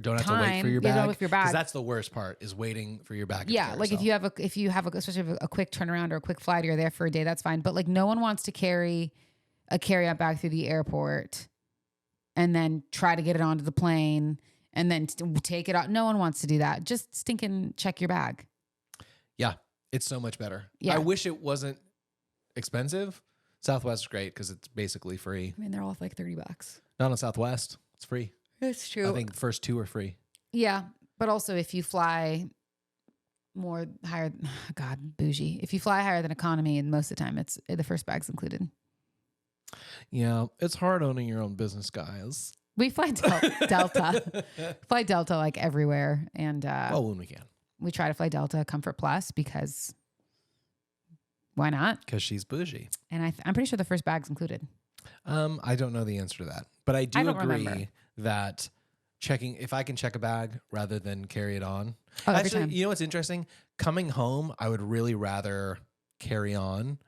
don't have to wait for your bag. Because that's the worst part is waiting for your bag. Yeah. Like if you have especially a quick turnaround or a quick flight or you're there for a day, that's fine. But like no one wants to carry a carry-out bag through the airport and then try to get it onto the plane and then take it out. No one wants to do that. Just stinking check your bag. Yeah, it's so much better. Yeah. I wish it wasn't expensive. Southwest is great because it's basically free. I mean, they're all like $30. Not on Southwest. It's free. That's true. I think the first 2 are free. Yeah, but also if you fly bougie. If you fly higher than economy, and most of the time it's the first bag's included. Yeah, it's hard owning your own business, guys. We fly Delta. Fly Delta like everywhere, and when we can. We try to fly Delta Comfort Plus because why not? Because she's bougie. And I'm pretty sure the first bag's included. I don't know the answer to that, but I do agree that if I can check a bag rather than carry it on. Oh, actually, you know what's interesting? Coming home, I would really rather carry on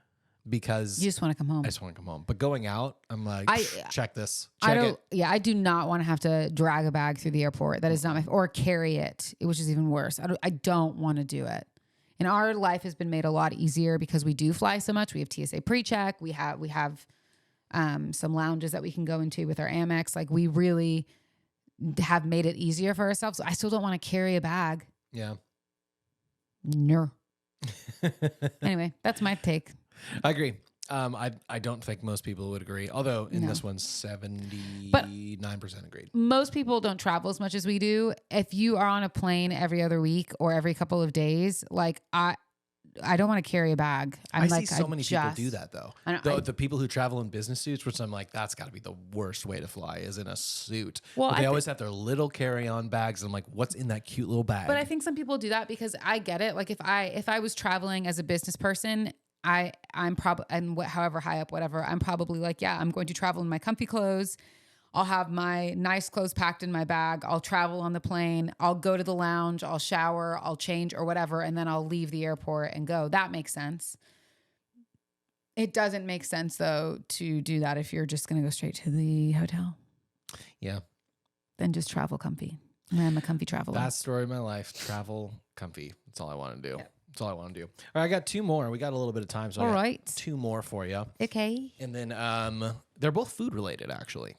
because you just want to come home. I just want to come home. But going out, I'm like, check this. I do not want to have to drag a bag through the airport. That is not or carry it, which is even worse. I don't want to do it. And our life has been made a lot easier because we do fly so much. We have TSA pre-check. We have some lounges that we can go into with our Amex. Like we really have made it easier for ourselves. I still don't want to carry a bag. Yeah. No. Anyway, that's my take. I agree. I don't think most people would agree. Although in this one, 79% agreed. Most people don't travel as much as we do. If you are on a plane every other week or every couple of days, like I don't want to carry a bag. I see so many people do that though. The people who travel in business suits, which I'm like, that's got to be the worst way to fly, is in a suit. Well, but they always have their little carry-on bags. And I'm like, what's in that cute little bag? But I think some people do that because I get it. Like if I was traveling as a business person, I'm probably, and however high up, whatever, I'm probably like, yeah, I'm going to travel in my comfy clothes. I'll have my nice clothes packed in my bag. I'll travel on the plane. I'll go to the lounge. I'll shower. I'll change or whatever. And then I'll leave the airport and go. That makes sense. It doesn't make sense though to do that if you're just going to go straight to the hotel. Yeah. Then just travel comfy. I'm a comfy traveler. That's the story of my life. Travel comfy. That's all I want to do. Yeah. That's all I want to do. All right, I got 2 more. We got a little bit of time, so I got 2 more for you. Okay. And then they're both food related, actually.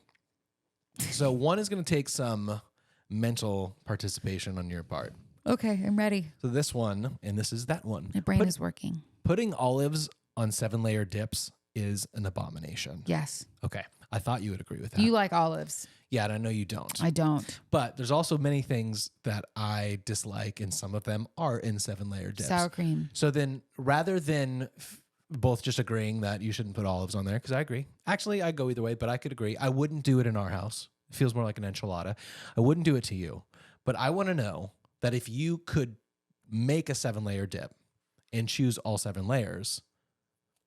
So one is going to take some mental participation on your part. Okay, I'm ready. So this one, and this is that one. My brain is working. Putting olives on 7-layer dips is an abomination. Yes. Okay. I thought you would agree with that. You like olives. Yeah, and I know you don't. I don't. But there's also many things that I dislike, and some of them are in 7-layer dips. Sour cream. So then rather than both just agreeing that you shouldn't put olives on there, because I agree. Actually, I go either way, but I could agree. I wouldn't do it in our house. It feels more like an enchilada. I wouldn't do it to you. But I want to know that if you could make a 7-layer dip and choose all 7 layers,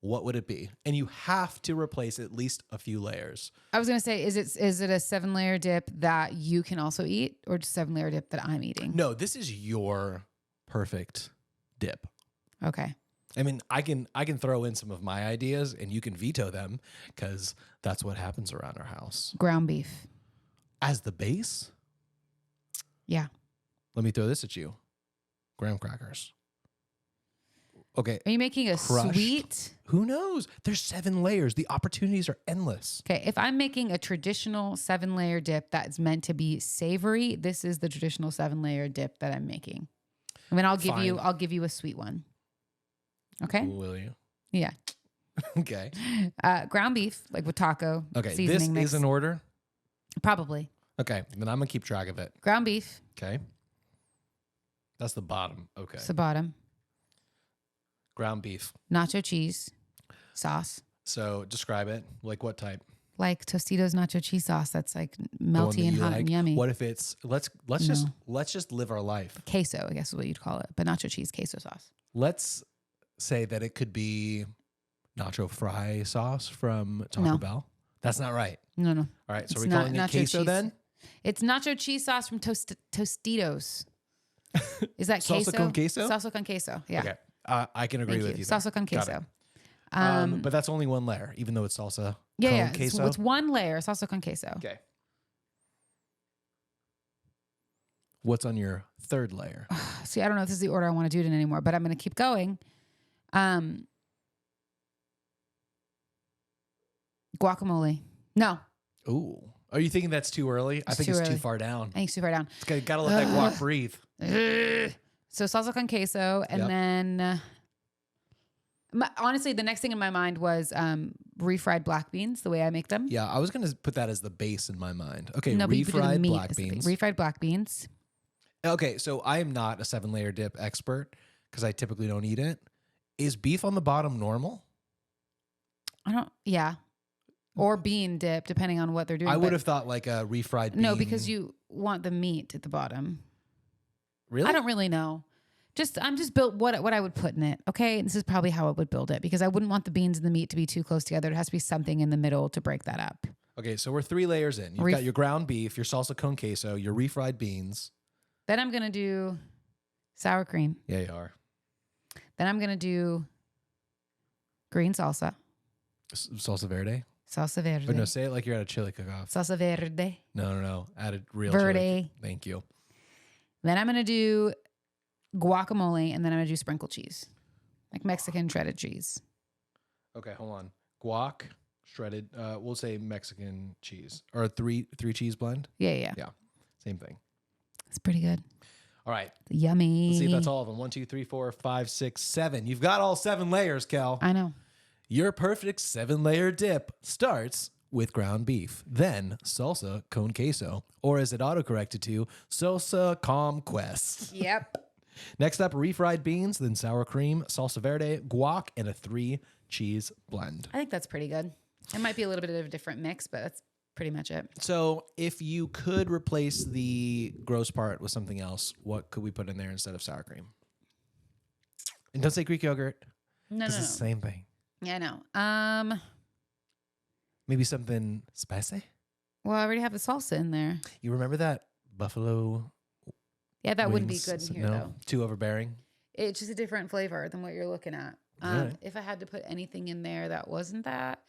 what would it be? And you have to replace at least a few layers. I was going to say, is it a 7-layer dip that you can also eat, or just 7-layer dip that I'm eating? No, this is your perfect dip. Okay. I mean, I can throw in some of my ideas and you can veto them because that's what happens around our house. Ground beef. As the base? Yeah. Let me throw this at you. Graham crackers. Okay. Are you making a Crushed. sweet? Who knows? There's 7 layers. The opportunities are endless. Okay, if I'm making a traditional 7-layer dip that's meant to be savory, this is the traditional 7-layer dip that I'm making. I mean, I'll give you a sweet one. Okay? Will you? Yeah. Okay. Ground beef, like with taco. Okay. Seasoning This mix. is an order. Probably. Okay. Then I'm going to keep track of it. Ground beef. Okay. That's the bottom. Okay. It's the bottom. Ground beef. Nacho cheese sauce. So describe it. Like what type? Like Tostitos nacho cheese sauce that's like The one that melty and you hot like? and yummy. What if it's let's just live our life. Queso, I guess is what you'd call it. But nacho cheese queso sauce. Let's say that it could be nacho fry sauce from Taco No. Bell. That's not right. No. All right. So It's are we not calling it nacho queso cheese. then? It's nacho cheese sauce from Tostitos. Is that Salsa queso? con queso? Salsa con queso. Yeah. Okay. I can agree Thank with you. you. there. Salsa con Got queso. it. But that's only one layer, even though it's salsa con queso. It's one layer, salsa con queso. Okay. What's on your third layer? See, I don't know if this is the order I want to do it in anymore, but I'm going to keep going. Guacamole. No, Ooh. Are you thinking that's too early? I think too it's too early. far down. I think super down. It's gotta let that guac breathe. So salsa con queso, and Yep. then honestly, the next thing in my mind was refried black beans. The way I make them. Yeah, I was gonna put that as the base in my mind. Okay, No, but you could do the refried meat black as the beans. base. Refried black beans. Okay, so I am not a 7-layer dip expert because I typically don't eat it. Is beef on the bottom normal? Yeah. Or bean dip, depending on what they're doing. I would but have thought like a refried bean. no, because you want the meat at the bottom. Really? I don't really know. I'm just built what I would put in it. Okay. And this is probably how I would build it because I wouldn't want the beans and the meat to be too close together. It has to be something in the middle to break that up. Okay, so we're 3 layers in. You've got your ground beef, your salsa con queso, your refried beans. Then I'm going to do sour cream. Yeah, you are. Then I'm going to do green salsa. Salsa verde? Salsa verde. But no, say it like you're at a chili cook-off. Salsa verde. No. Add a real Verde. chili. Thank you. Then I'm going to do guacamole and then I'm going to do sprinkled cheese. Like Mexican shredded cheese. Okay, hold on. Guac, shredded, we'll say Mexican cheese. Or a three cheese blend. Yeah. Yeah, same thing. It's pretty good. All right. Yummy. Let's see if that's all of them. 1, 2, 3, 4, 5, 6, 7. You've got all 7 layers, Kel. I know. Your perfect 7-layer dip starts with ground beef, then salsa con queso, or as it autocorrected to, salsa com quest. Yep. Next up, refried beans, then sour cream, salsa verde, guac, and a 3-cheese blend. I think that's pretty good. It might be a little bit of a different mix, but that's pretty much it. So if you could replace the gross part with something else, what could we put in there instead of sour cream? And don't say Greek yogurt. No. It's the same thing. Yeah, I know. Maybe something spicy? Well, I already have the salsa in there. You remember that buffalo Yeah, that wouldn't be wings? good in here, No? though. Too overbearing? It's just a different flavor than what you're looking at. Right. If I had to put anything in there that wasn't that,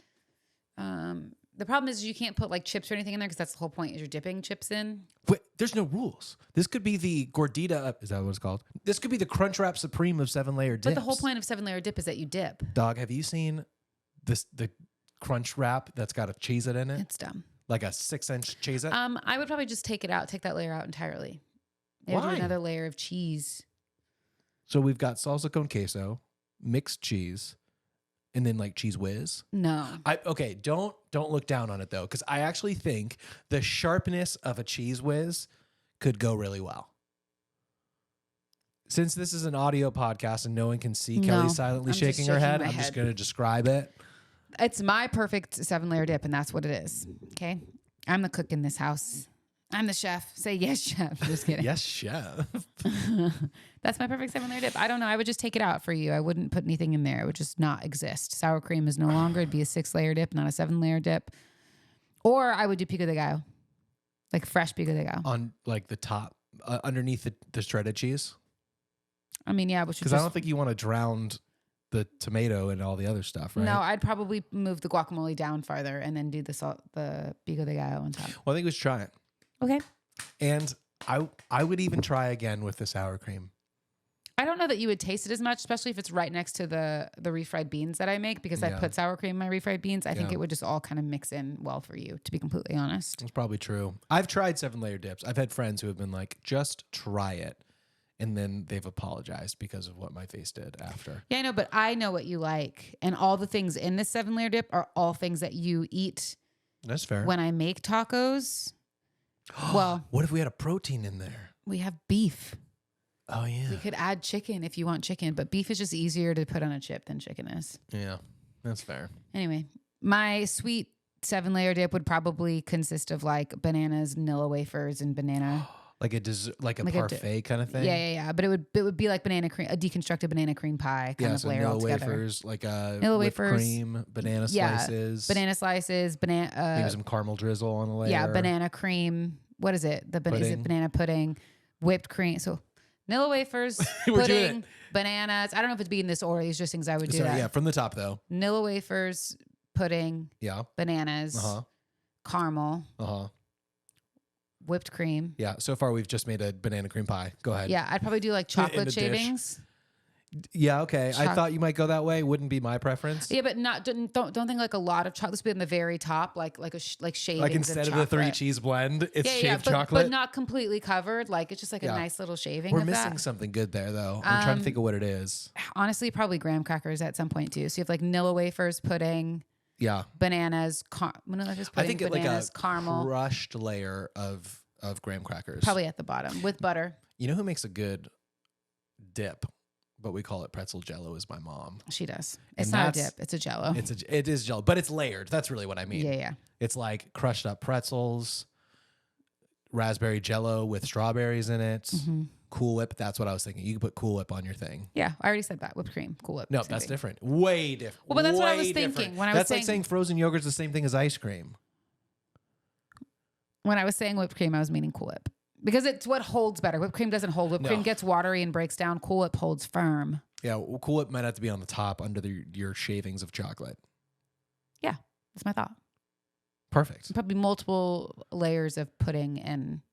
the problem is you can't put like chips or anything in there because that's the whole point is you're dipping chips in. Wait, there's no rules. This could be the gordita. Is that what it's called? This could be the Crunchwrap Supreme of 7-layer dips. But the whole point of 7-layer dip is that you dip. Dog, have you seen the crunch wrap that's got a Cheez-It in it? It's dumb. Like a 6-inch Cheez-It? I would probably just take that layer out entirely. Maybe do Why? another layer of cheese. So we've got salsa con queso, mixed cheese, and then like cheese whiz. No. Okay, don't look down on it though, because I actually think the sharpness of a cheese whiz could go really well. Since this is an audio podcast and no one can see No, Kelly silently I'm just shaking her shaking head, my I'm just head. going to describe it. It's my perfect 7-layer dip, and that's what it is. Okay? I'm the cook in this house. I'm the chef. Say yes, chef. Just kidding. Yes, chef. That's my perfect 7-layer dip. I don't know. I would just take it out for you. I wouldn't put anything in there. It would just not exist. Sour cream is no longer. It'd be a 6-layer dip, not a 7-layer dip. Or I would do pico de gallo. Like fresh pico de gallo. On like the top, underneath the shredded cheese. I mean, yeah, which Because I don't think you want to drown the tomato and all the other stuff, right? No, I'd probably move the guacamole down farther and then do the pico de gallo on top. Well, I think we should try it. Okay. And I would even try again with the sour cream. I don't know that you would taste it as much, especially if it's right next to the refried beans that I make, because I put sour cream in my refried beans. I think it would just all kind of mix in well for you, to be completely honest. That's probably true. I've tried 7-layer dips. I've had friends who have been like, just try it. And then they've apologized because of what my face did after. Yeah, I know, but I know what you like. And all the things in this 7-layer dip are all things that you eat. That's fair. When I make tacos, well. What if we had a protein in there? We have beef. Oh, yeah. We could add chicken if you want chicken, but beef is just easier to put on a chip than chicken is. Yeah, that's fair. Anyway, my sweet 7-layer dip would probably consist of like bananas, Nilla wafers, and banana. Like a dessert, like a parfait kind of thing. Yeah. But it would be like banana cream, a deconstructed banana cream pie kind of layer all together. Wafers, like Nilla wafers, cream, banana slices, banana maybe some caramel drizzle on the layer. Yeah, banana cream. What is it? Is it banana pudding, whipped cream? So Nilla wafers, pudding, bananas. I don't know if it's in this order. These are just things I would do. Yeah, from the top though. Nilla wafers, pudding, bananas, caramel. Whipped cream. Yeah. So far, we've just made a banana cream pie. Go ahead. Yeah, I'd probably do like chocolate shavings. Yeah. Okay. I thought you might go that way. Wouldn't be my preference. Yeah, but don't think like a lot of chocolate. This would be in the very top, like shavings. Like instead of the 3 cheese blend, it's shaved but, chocolate, but not completely covered. Like it's just like a nice little shaving. We're missing something good there, though. I'm trying to think of what it is. Honestly, probably graham crackers at some point too. So you have like Nilla wafers, pudding. Yeah. Bananas, pudding, I think it's bananas, like a caramel, crushed layer of graham crackers. Probably at the bottom with butter. You know who makes a good dip, but we call it pretzel jello, is my mom. She does. It's not a dip. It's a jello. It is jello, but it's layered. That's really what I mean. Yeah. It's like crushed up pretzels, raspberry jello with strawberries in it. Mm-hmm. Cool Whip. That's what I was thinking. You can put Cool Whip on your thing. Yeah, I already said that. Whipped cream, Cool Whip. No, that's different. Way different. Well, but that's what I was thinking when I was saying. That's like saying frozen yogurt's the same thing as ice cream. When I was saying whipped cream, I was meaning Cool Whip. Because it's what holds better. Whipped cream doesn't hold. Whipped cream gets watery and breaks down. Cool Whip holds firm. Yeah, well, Cool Whip might have to be on the top under your shavings of chocolate. Yeah, that's my thought. Perfect. Probably multiple layers of pudding in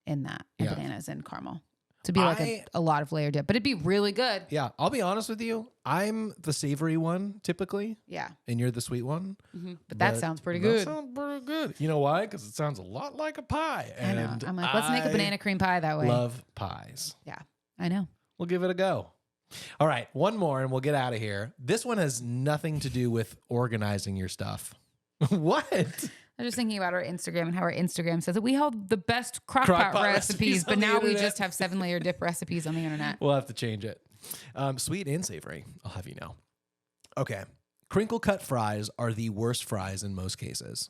that, and bananas and caramel. To be like a lot of layer dip, but it'd be really good. Yeah, I'll be honest with you. I'm the savory one typically. Yeah. And you're the sweet one. Mm-hmm. But that sounds pretty good. That sounds pretty good. You know why? Because it sounds a lot like a pie. And I know. I'm like, let's make a banana cream pie that way. Love pies. Yeah, I know. We'll give it a go. All right, one more and we'll get out of here. This one has nothing to do with organizing your stuff. What? I'm just thinking about our Instagram and how our Instagram says that we have the best crock-pot recipes, but now we just have 7-layer dip recipes on the internet. We'll have to change it. Sweet and savory, I'll have you know. Okay. Crinkle cut fries are the worst fries in most cases.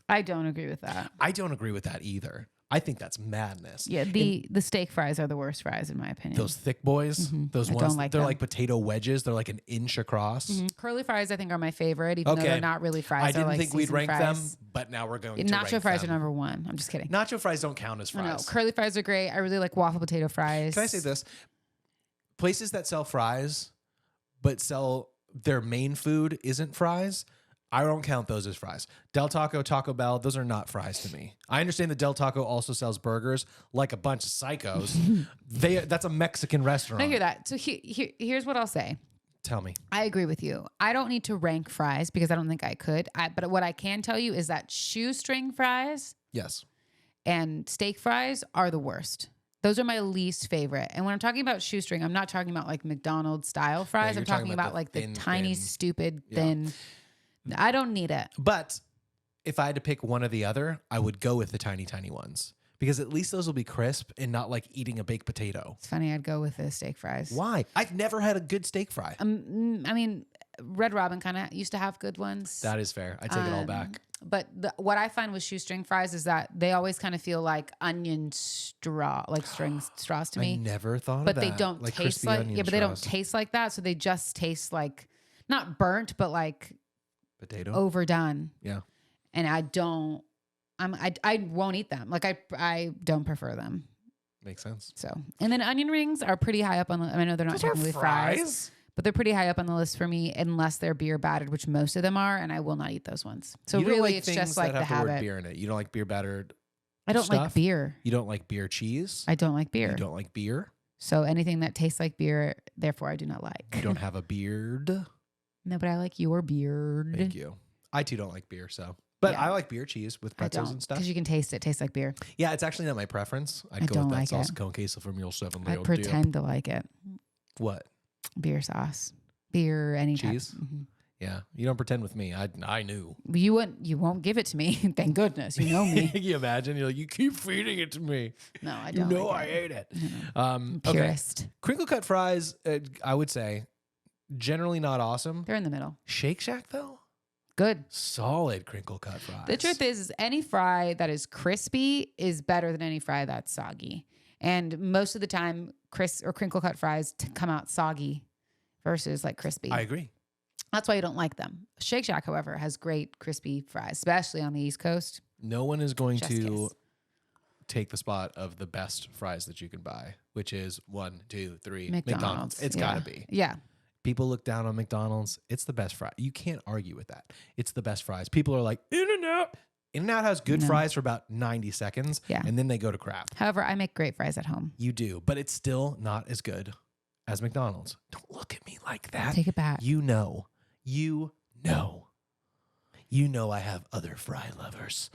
I don't agree with that. I don't agree with that either. I think that's madness. Yeah, the steak fries are the worst fries in my opinion. Those thick boys, those ones, they're like potato wedges. They're like an inch across. Mm-hmm. Curly fries, I think, are my favorite, even though they're not really fries. I didn't like think we'd rank fries. them, but now we're going to Nacho rank fries them. are number one. I'm just kidding. Nacho fries don't count as fries. No, curly fries are great. I really like waffle potato fries. Can I say this? Places that sell fries, but sell their main food isn't fries, I don't count those as fries. Del Taco, Taco Bell, those are not fries to me. I understand that Del Taco also sells burgers like a bunch of psychos. That's a Mexican restaurant. I hear that. So here's what I'll say. Tell me. I agree with you. I don't need to rank fries because I don't think I could. But what I can tell you is that shoestring fries and steak fries are the worst. Those are my least favorite. And when I'm talking about shoestring, I'm not talking about like McDonald's style fries. I'm talking about like the tiny, stupid, thin. I don't need it. But if I had to pick one or the other, I would go with the tiny, tiny ones. Because at least those will be crisp and not like eating a baked potato. It's funny. I'd go with the steak fries. Why? I've never had a good steak fry. I mean, Red Robin kind of used to have good ones. That is fair. I take it all back. But what I find with shoestring fries is that they always kind of feel like onion string straws to me. I never thought of that. But they don't like taste like, but they don't taste like that. So they just taste like, not burnt, but like potato overdone. Yeah. And I won't eat them. Like I don't prefer them. Makes sense. So, and then onion rings are pretty high up on the, I know they're not technically fries, but they're pretty high up on the list for me unless they're beer battered, which most of them are, and I will not eat those ones. So you really like it's just like the habit. Word beer in it. You don't like beer battered I don't stuff? like beer. You don't like beer cheese? I don't like beer. You don't like beer? So anything that tastes like beer, therefore I do not like. You don't have a beard. No, but I like your beard. Thank you. I too don't like beer, so. But Yeah. I like beer cheese with pretzels and stuff. Because you can taste it. It tastes like beer. Yeah, it's actually not my preference. I'd I go don't with that like sauce it. cone queso from your 7 I pretend to like it. What? Beer sauce. Beer, any Cheese? type. Mm-hmm. Yeah, you don't pretend with me. I knew. You won't give it to me. Thank goodness. You know me. Can you imagine? You're like, you keep feeding it to me. No, I You don't. know like I it. ate it. I'm Okay. purist. Crinkle cut fries, I would say, generally not awesome. They're in the middle. Shake Shack though, Good. solid crinkle cut fries. The truth is any fry that is crispy is better than any fry that's soggy. And most of the time, crisp or crinkle cut fries come out soggy versus like crispy. I agree. That's why you don't like them. Shake Shack, however, has great crispy fries, especially on the East Coast. No one is going Just to kiss. take the spot of the best fries that you can buy, which is 1, 2, 3 McDonald's. It's Yeah. gotta be. Yeah. People look down on McDonald's. It's the best fry. You can't argue with that. It's the best fries. People are like, In-N-Out. In-N-Out has good No. fries for about 90 seconds, Yeah. and then they go to crap. However, I make great fries at home. You do, but it's still not as good as McDonald's. Don't look at me like that. Take it back. You know. You know. You know I have other fry lovers.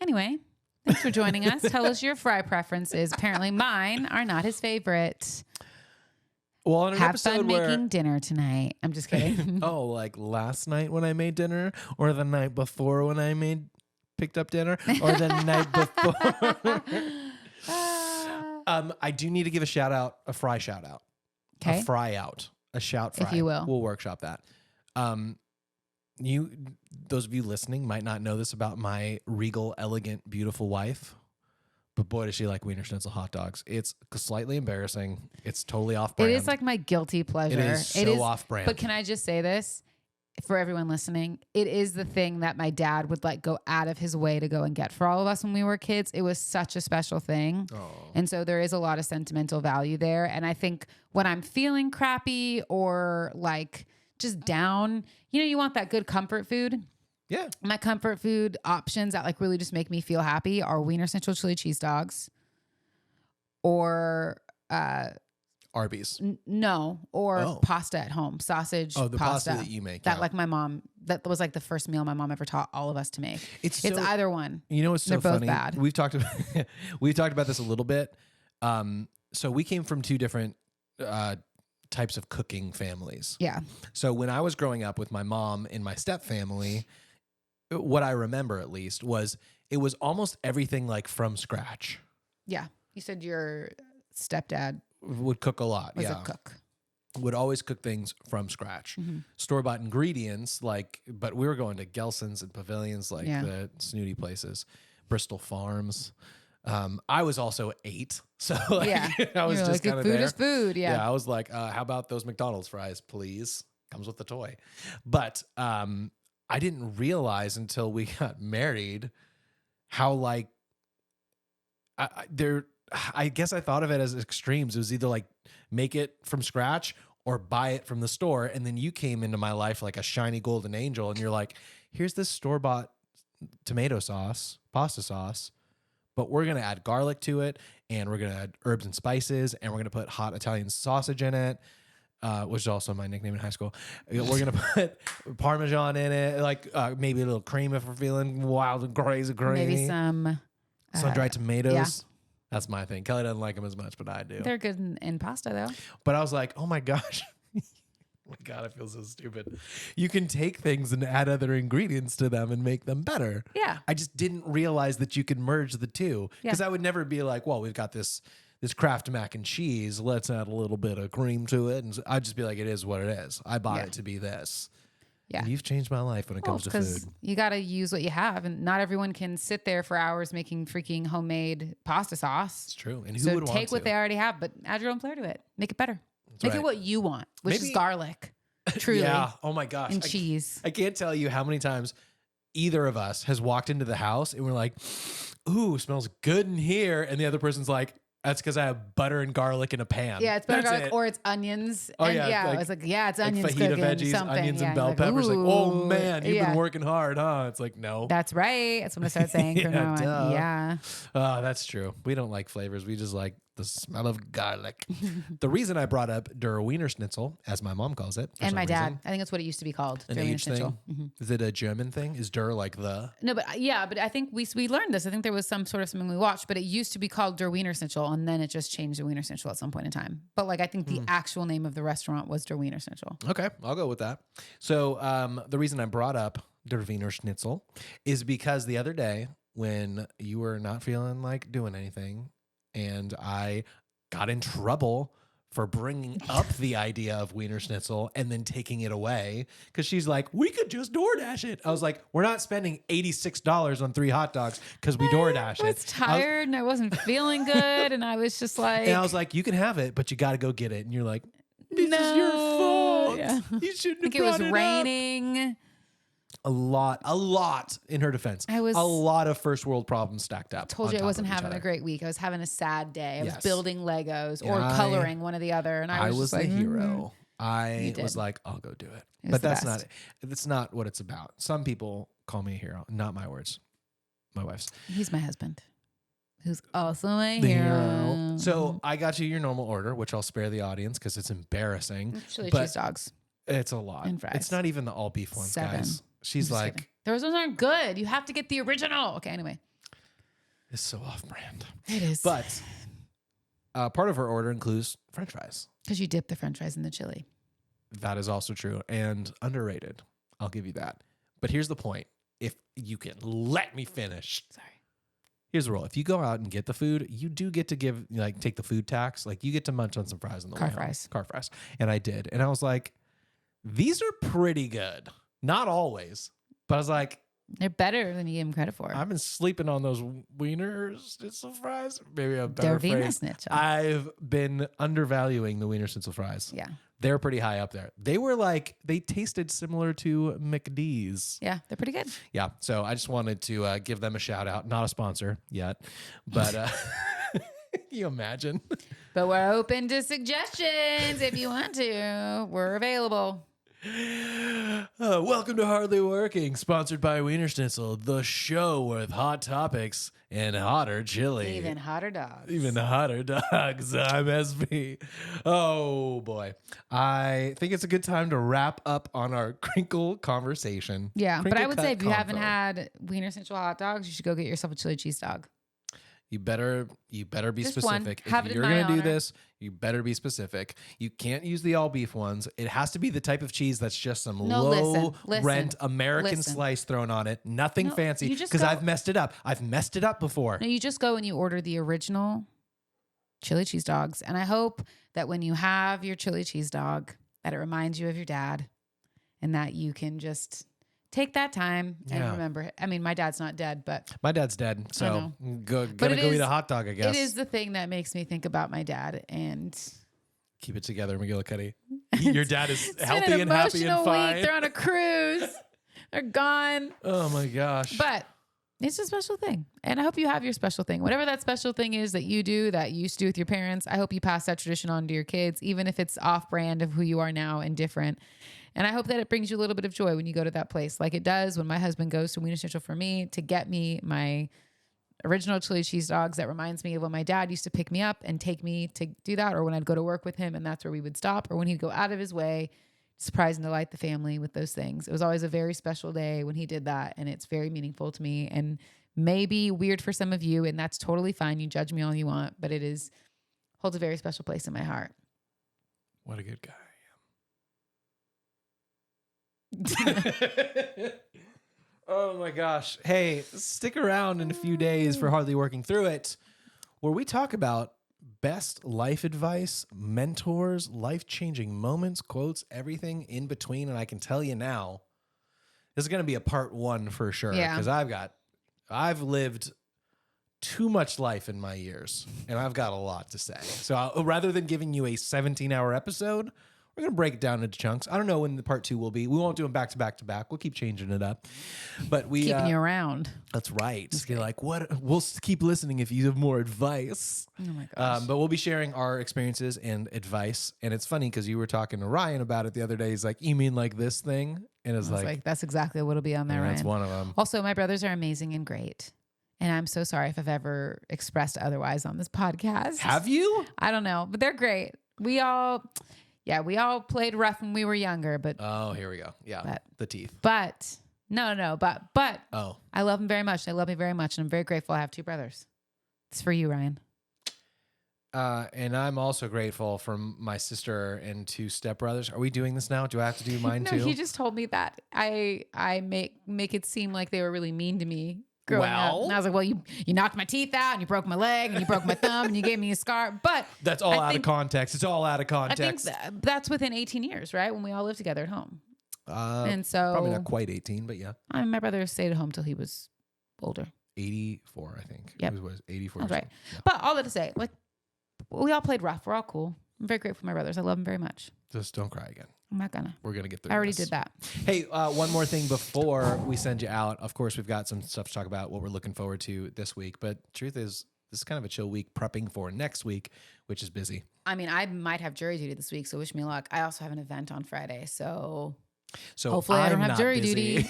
Anyway, thanks for joining us. Tell us your fry preferences. Apparently mine are not his favorite. Well, on an Have episode fun where making dinner tonight. I'm just kidding. oh, like last night when I made dinner, or the night before when I picked up dinner, or the night before. I do need to give a fry shout out. Okay. A fry out. A shout fry. If you will. We'll workshop that. Those of you listening might not know this about my regal, elegant, beautiful wife, but boy, does she like Wiener Schnitzel hot dogs. It's slightly embarrassing. It's totally off brand. It is like my guilty pleasure. It is so off brand. But can I just say this for everyone listening? It is the thing that my dad would like go out of his way to go and get for all of us when we were kids. It was such a special thing. Oh. And so there is a lot of sentimental value there. And I think when I'm feeling crappy or like just down, you want that good comfort food. Yeah. My comfort food options that like really just make me feel happy are Wiener Schnitzel chili cheese dogs or Arby's. or pasta at home, sausage Oh, the pasta pasta that you make. that yeah. like my mom, that was like the first meal my mom ever taught all of us to make. It's so- either one. You know what's so They're both funny? bad. We've talked about this a little bit. So we came from two different types of cooking families. Yeah. So when I was growing up with my mom and my step family, what I remember at least was it was almost everything like from scratch. Yeah. You said your stepdad Would cook a lot. was yeah. a cook. Would always cook things from scratch. Store-bought ingredients, but we were going to Gelson's and Pavilions, like Yeah. the snooty places, Bristol Farms. I was also 8, so Yeah. I was You're just like, kind of food there. is food. Yeah. I was like, how about those McDonald's fries, please? Comes with the toy. But I didn't realize until we got married how I guess I thought of it as extremes. It was either like make it from scratch or buy it from the store. And then you came into my life like a shiny golden angel and you're like, here's this store-bought tomato sauce, pasta sauce, but we're going to add garlic to it and we're going to add herbs and spices and we're going to put hot Italian sausage in it, which is also my nickname in high school. We're going to put Parmesan in it, like maybe a little cream if we're feeling wild and crazy. Maybe some sun-dried tomatoes. yeah. That's my thing. Kelly doesn't like them as much, but I do. They're good in pasta though. But I was like, oh my gosh. Oh my God, I feel so stupid. You can take things and add other ingredients to them and make them better. Yeah. I just didn't realize that you could merge the two. Because Yeah. I would never be like, well, we've got this Kraft mac and cheese. Let's add a little bit of cream to it. And I'd just be like, it is what it is. I bought Yeah. it to be this. Yeah. And you've changed my life when it comes to food. You got to use what you have, and not everyone can sit there for hours making freaking homemade pasta sauce. It's true. And who So would want take what to? they already have, but add your own flair to it. Make it better. Make right. it what you want, which Maybe- is garlic, truly, Yeah. Oh my gosh. and cheese. I can't tell you how many times either of us has walked into the house and we're like, ooh, smells good in here. And the other person's like, that's because I have butter and garlic in a pan. Yeah, it's better That's garlic it. or it's onions. Oh, and yeah, like- it's like, yeah, it's Like onions fajita cooking, veggies, something. onions Yeah, and you're bell peppers. Like, oh ooh. man, you've Yeah. been working hard, huh? It's like, no. That's right. That's what I start saying from Yeah, now duh. on. Yeah. Oh, that's true. We don't like flavors. We just like The smell of garlic. The reason I brought up Der Wiener Schnitzel, as my mom calls it, and my dad, I think that's what it used to be called. an Der Wiener age Schnitzel. thing. Is it a German thing? Is Der like the? No, but I think we learned this. I think there was some sort of something we watched, but it used to be called Der Wiener Schnitzel, and then it just changed to Wiener Schnitzel at some point in time. But like I think the actual name of the restaurant was Der Wiener Schnitzel. Okay, I'll go with that. So the reason I brought up Der Wiener Schnitzel is because the other day when you were not feeling like doing anything, and I got in trouble for bringing up the idea of Wiener Schnitzel and then taking it away because she's like, we could just DoorDash it. I was like, we're not spending $86 on 3 hot dogs because we DoorDash it. I was tired and I wasn't feeling good, and I was just like, and I was like, you can have it, but you got to go get it. And you're like, this is your fault. Yeah. You shouldn't I think have brought it was up. raining. A lot in her defense. I was a lot of first world problems stacked up. Told on you I top wasn't of each having other. a great week. I was having a sad day. I was Yes. building Legos or And coloring one or the other, and I was just the like, hero. I You did. was like, I'll go do it. It was But the that's best. that's not what it's about. Some people call me a hero. Not my words. My wife's. He's my husband, who's also my The hero. So I got you your normal order, which I'll spare the audience because it's embarrassing. Chili but cheese dogs. It's a lot. And fries. It's not even the all beef ones, 7. guys. She's I'm just like, kidding. Those ones aren't good. You have to get the original. Okay, anyway. it's so off brand. It is. But part of her order includes French fries. Because you dip the french fries in the chili. That is also true and underrated. I'll give you that. But here's the point. If you can let me finish. Sorry. Here's the rule. If you go out and get the food, you do get to take the food tax. Like you get to munch on some fries on the Car way home. fries. Car fries. And I did. And I was like, these are pretty good. Not always. But I was like, They're better than you give them credit for. I've been sleeping on those Wiener Schnitzel fries. Maybe a Der better Wiener phrase. Schnitzel. I've been undervaluing the Wiener Schnitzel fries. Yeah. They're pretty high up there. They tasted similar to McD's. Yeah, they're pretty good. Yeah. So I just wanted to give them a shout out. Not a sponsor yet, but can you imagine? But we're open to suggestions if you want to. We're available. Welcome to Hardly Working, sponsored by Wiener Schnitzel, the show with hot topics and hotter chili. Even hotter dogs. Even hotter dogs. I'm SP. Oh boy. I think it's a good time to wrap up on our crinkle conversation. Yeah, but I would say if you haven't convo. had Wiener Schnitzel hot dogs, you should go get yourself a chili cheese dog. You better be Just one. specific. Have If it in you're my gonna do honor. this, you better be specific. You can't use the all beef ones. It has to be the type of cheese that's just some No, low listen, rent American listen. slice thrown on it. Nothing No, fancy. you just Because go- I've messed it up. I've messed it up before. No, you just go and you order the original chili cheese dogs. And I hope that when you have your chili cheese dog, that it reminds you of your dad and that you can just take that time and Yeah. remember. I mean, my dad's not dead, but My dad's dead, so gonna it go is- eat a hot dog, I guess. it is the thing that makes me think about my dad. And Keep it together, McGillicuddy. Your dad is it's been healthy an and happy and emotional fine. week. They're on a cruise. They're gone. Oh my gosh. But it's a special thing. And I hope you have your special thing. Whatever that special thing is that you do, that you used to do with your parents, I hope you pass that tradition on to your kids, even if it's off brand of who you are now and different. And I hope that it brings you a little bit of joy when you go to that place, like it does when my husband goes to Wiener Schnitzel for me to get me my original chili cheese dogs. That reminds me of when my dad used to pick me up and take me to do that, or when I'd go to work with him and that's where we would stop, or when he'd go out of his way to surprise and delight the family with those things. It was always a very special day when he did that, and it's very meaningful to me and maybe weird for some of you, and that's totally fine. You judge me all you want, but holds a very special place in my heart. What a good guy I am. Oh my gosh. Hey, stick around in a few days for Hardly Working Through It, where we talk about best life advice, mentors, life-changing moments, quotes, everything in between. And I can tell you now, this is going to be a part 1 for sure. Yeah. Because I've lived too much life in my years, and I've got a lot to say. So rather than giving you a 17-hour episode, we're going to break it down into chunks. I don't know when the part 2 will be. We won't do them back to back to back. We'll keep changing it up. But Keeping you around. That's right. You're like, what? We'll keep listening if you have more advice. Oh my gosh. But we'll be sharing our experiences and advice. And it's funny because you were talking to Ryan about it the other day. He's like, you mean like this thing? And it's I was like, that's exactly what'll be on there, that's Ryan. one of them. Also, my brothers are amazing and great. And I'm so sorry if I've ever expressed otherwise on this podcast. Have you? I don't know, but they're great. We all played rough when we were younger, but Oh, here we go. Yeah, the teeth. but but Oh, I love them very much. They love me very much, and I'm very grateful I have 2 brothers. It's for you, Ryan. and I'm also grateful for my sister and 2 stepbrothers. Are we doing this now? Do I have to do mine No, too? he just told me that. I make it seem like they were really mean to me growing up. And I was like, well, you knocked my teeth out and you broke my leg and you broke my thumb and you gave me a scar. But That's all out of context. It's all out of I context. think that's within 18 years, right? When we all lived together at home. And so probably not quite 18, but yeah. My brother stayed at home till he was older. 84, I think. Yep. It was 84. That's right. Yeah. But all that to say, like, we all played rough. We're all cool. I'm very grateful for my brothers. I love them very much. Just don't cry again. I'm not gonna. We're going to get through I already this. did that. Hey, one more thing before we send you out. Of course, we've got some stuff to talk about, what we're looking forward to this week. But truth is, this is kind of a chill week prepping for next week, which is busy. I mean, I might have jury duty this week, so wish me luck. I also have an event on Friday, so hopefully I don't have jury duty.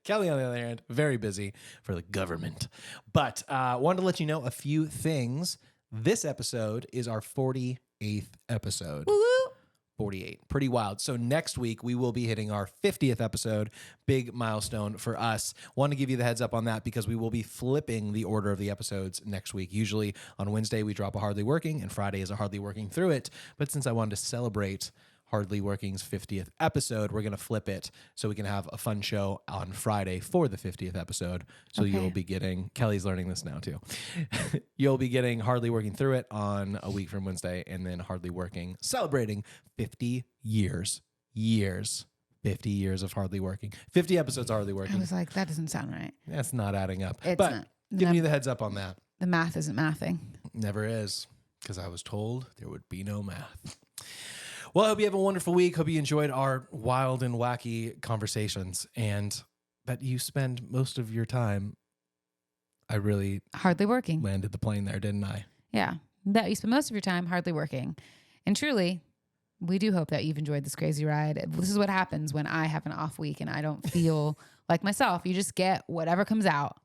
Kelly, on the other hand, very busy for the government. But wanted to let you know a few things. This episode is our 48th episode. Woo-woo. 48. Pretty wild. So next week, we will be hitting our 50th episode. Big milestone for us. Want to give you the heads up on that because we will be flipping the order of the episodes next week. Usually on Wednesday, we drop a Hardly Working, and Friday is a Hardly Working Through It. But since I wanted to celebrate Hardly Working's 50th episode, we're going to flip it so we can have a fun show on Friday for the 50th episode. So you'll be getting, Kelly's learning this now too. You'll be getting Hardly Working Through It on a week from Wednesday, and then Hardly Working celebrating 50 years. 50 years of Hardly Working. 50 episodes of Hardly Working. I was like, that doesn't sound right. That's not adding up. It's but not. giving you the heads up on that. The math isn't mathing. Never is, because I was told there would be no math. Well, I hope you have a wonderful week. Hope you enjoyed our wild and wacky conversations and that you spend most of your time. I really Hardly working. landed the plane there, didn't I? Yeah. That you spend most of your time hardly working. And truly, we do hope that you've enjoyed this crazy ride. This is what happens when I have an off week and I don't feel like myself. You just get whatever comes out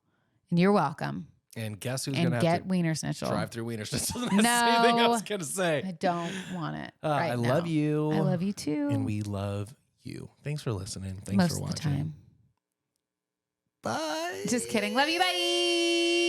and you're welcome. And guess who's going to have get to Wiener Schnitzel. drive through Wiener Schnitzel? That's the same thing I was going to say. I don't want it right I now. love you. I love you too. And we love you. Thanks for listening. Thanks most for of watching. the time. Bye. Just kidding. Love you. Bye.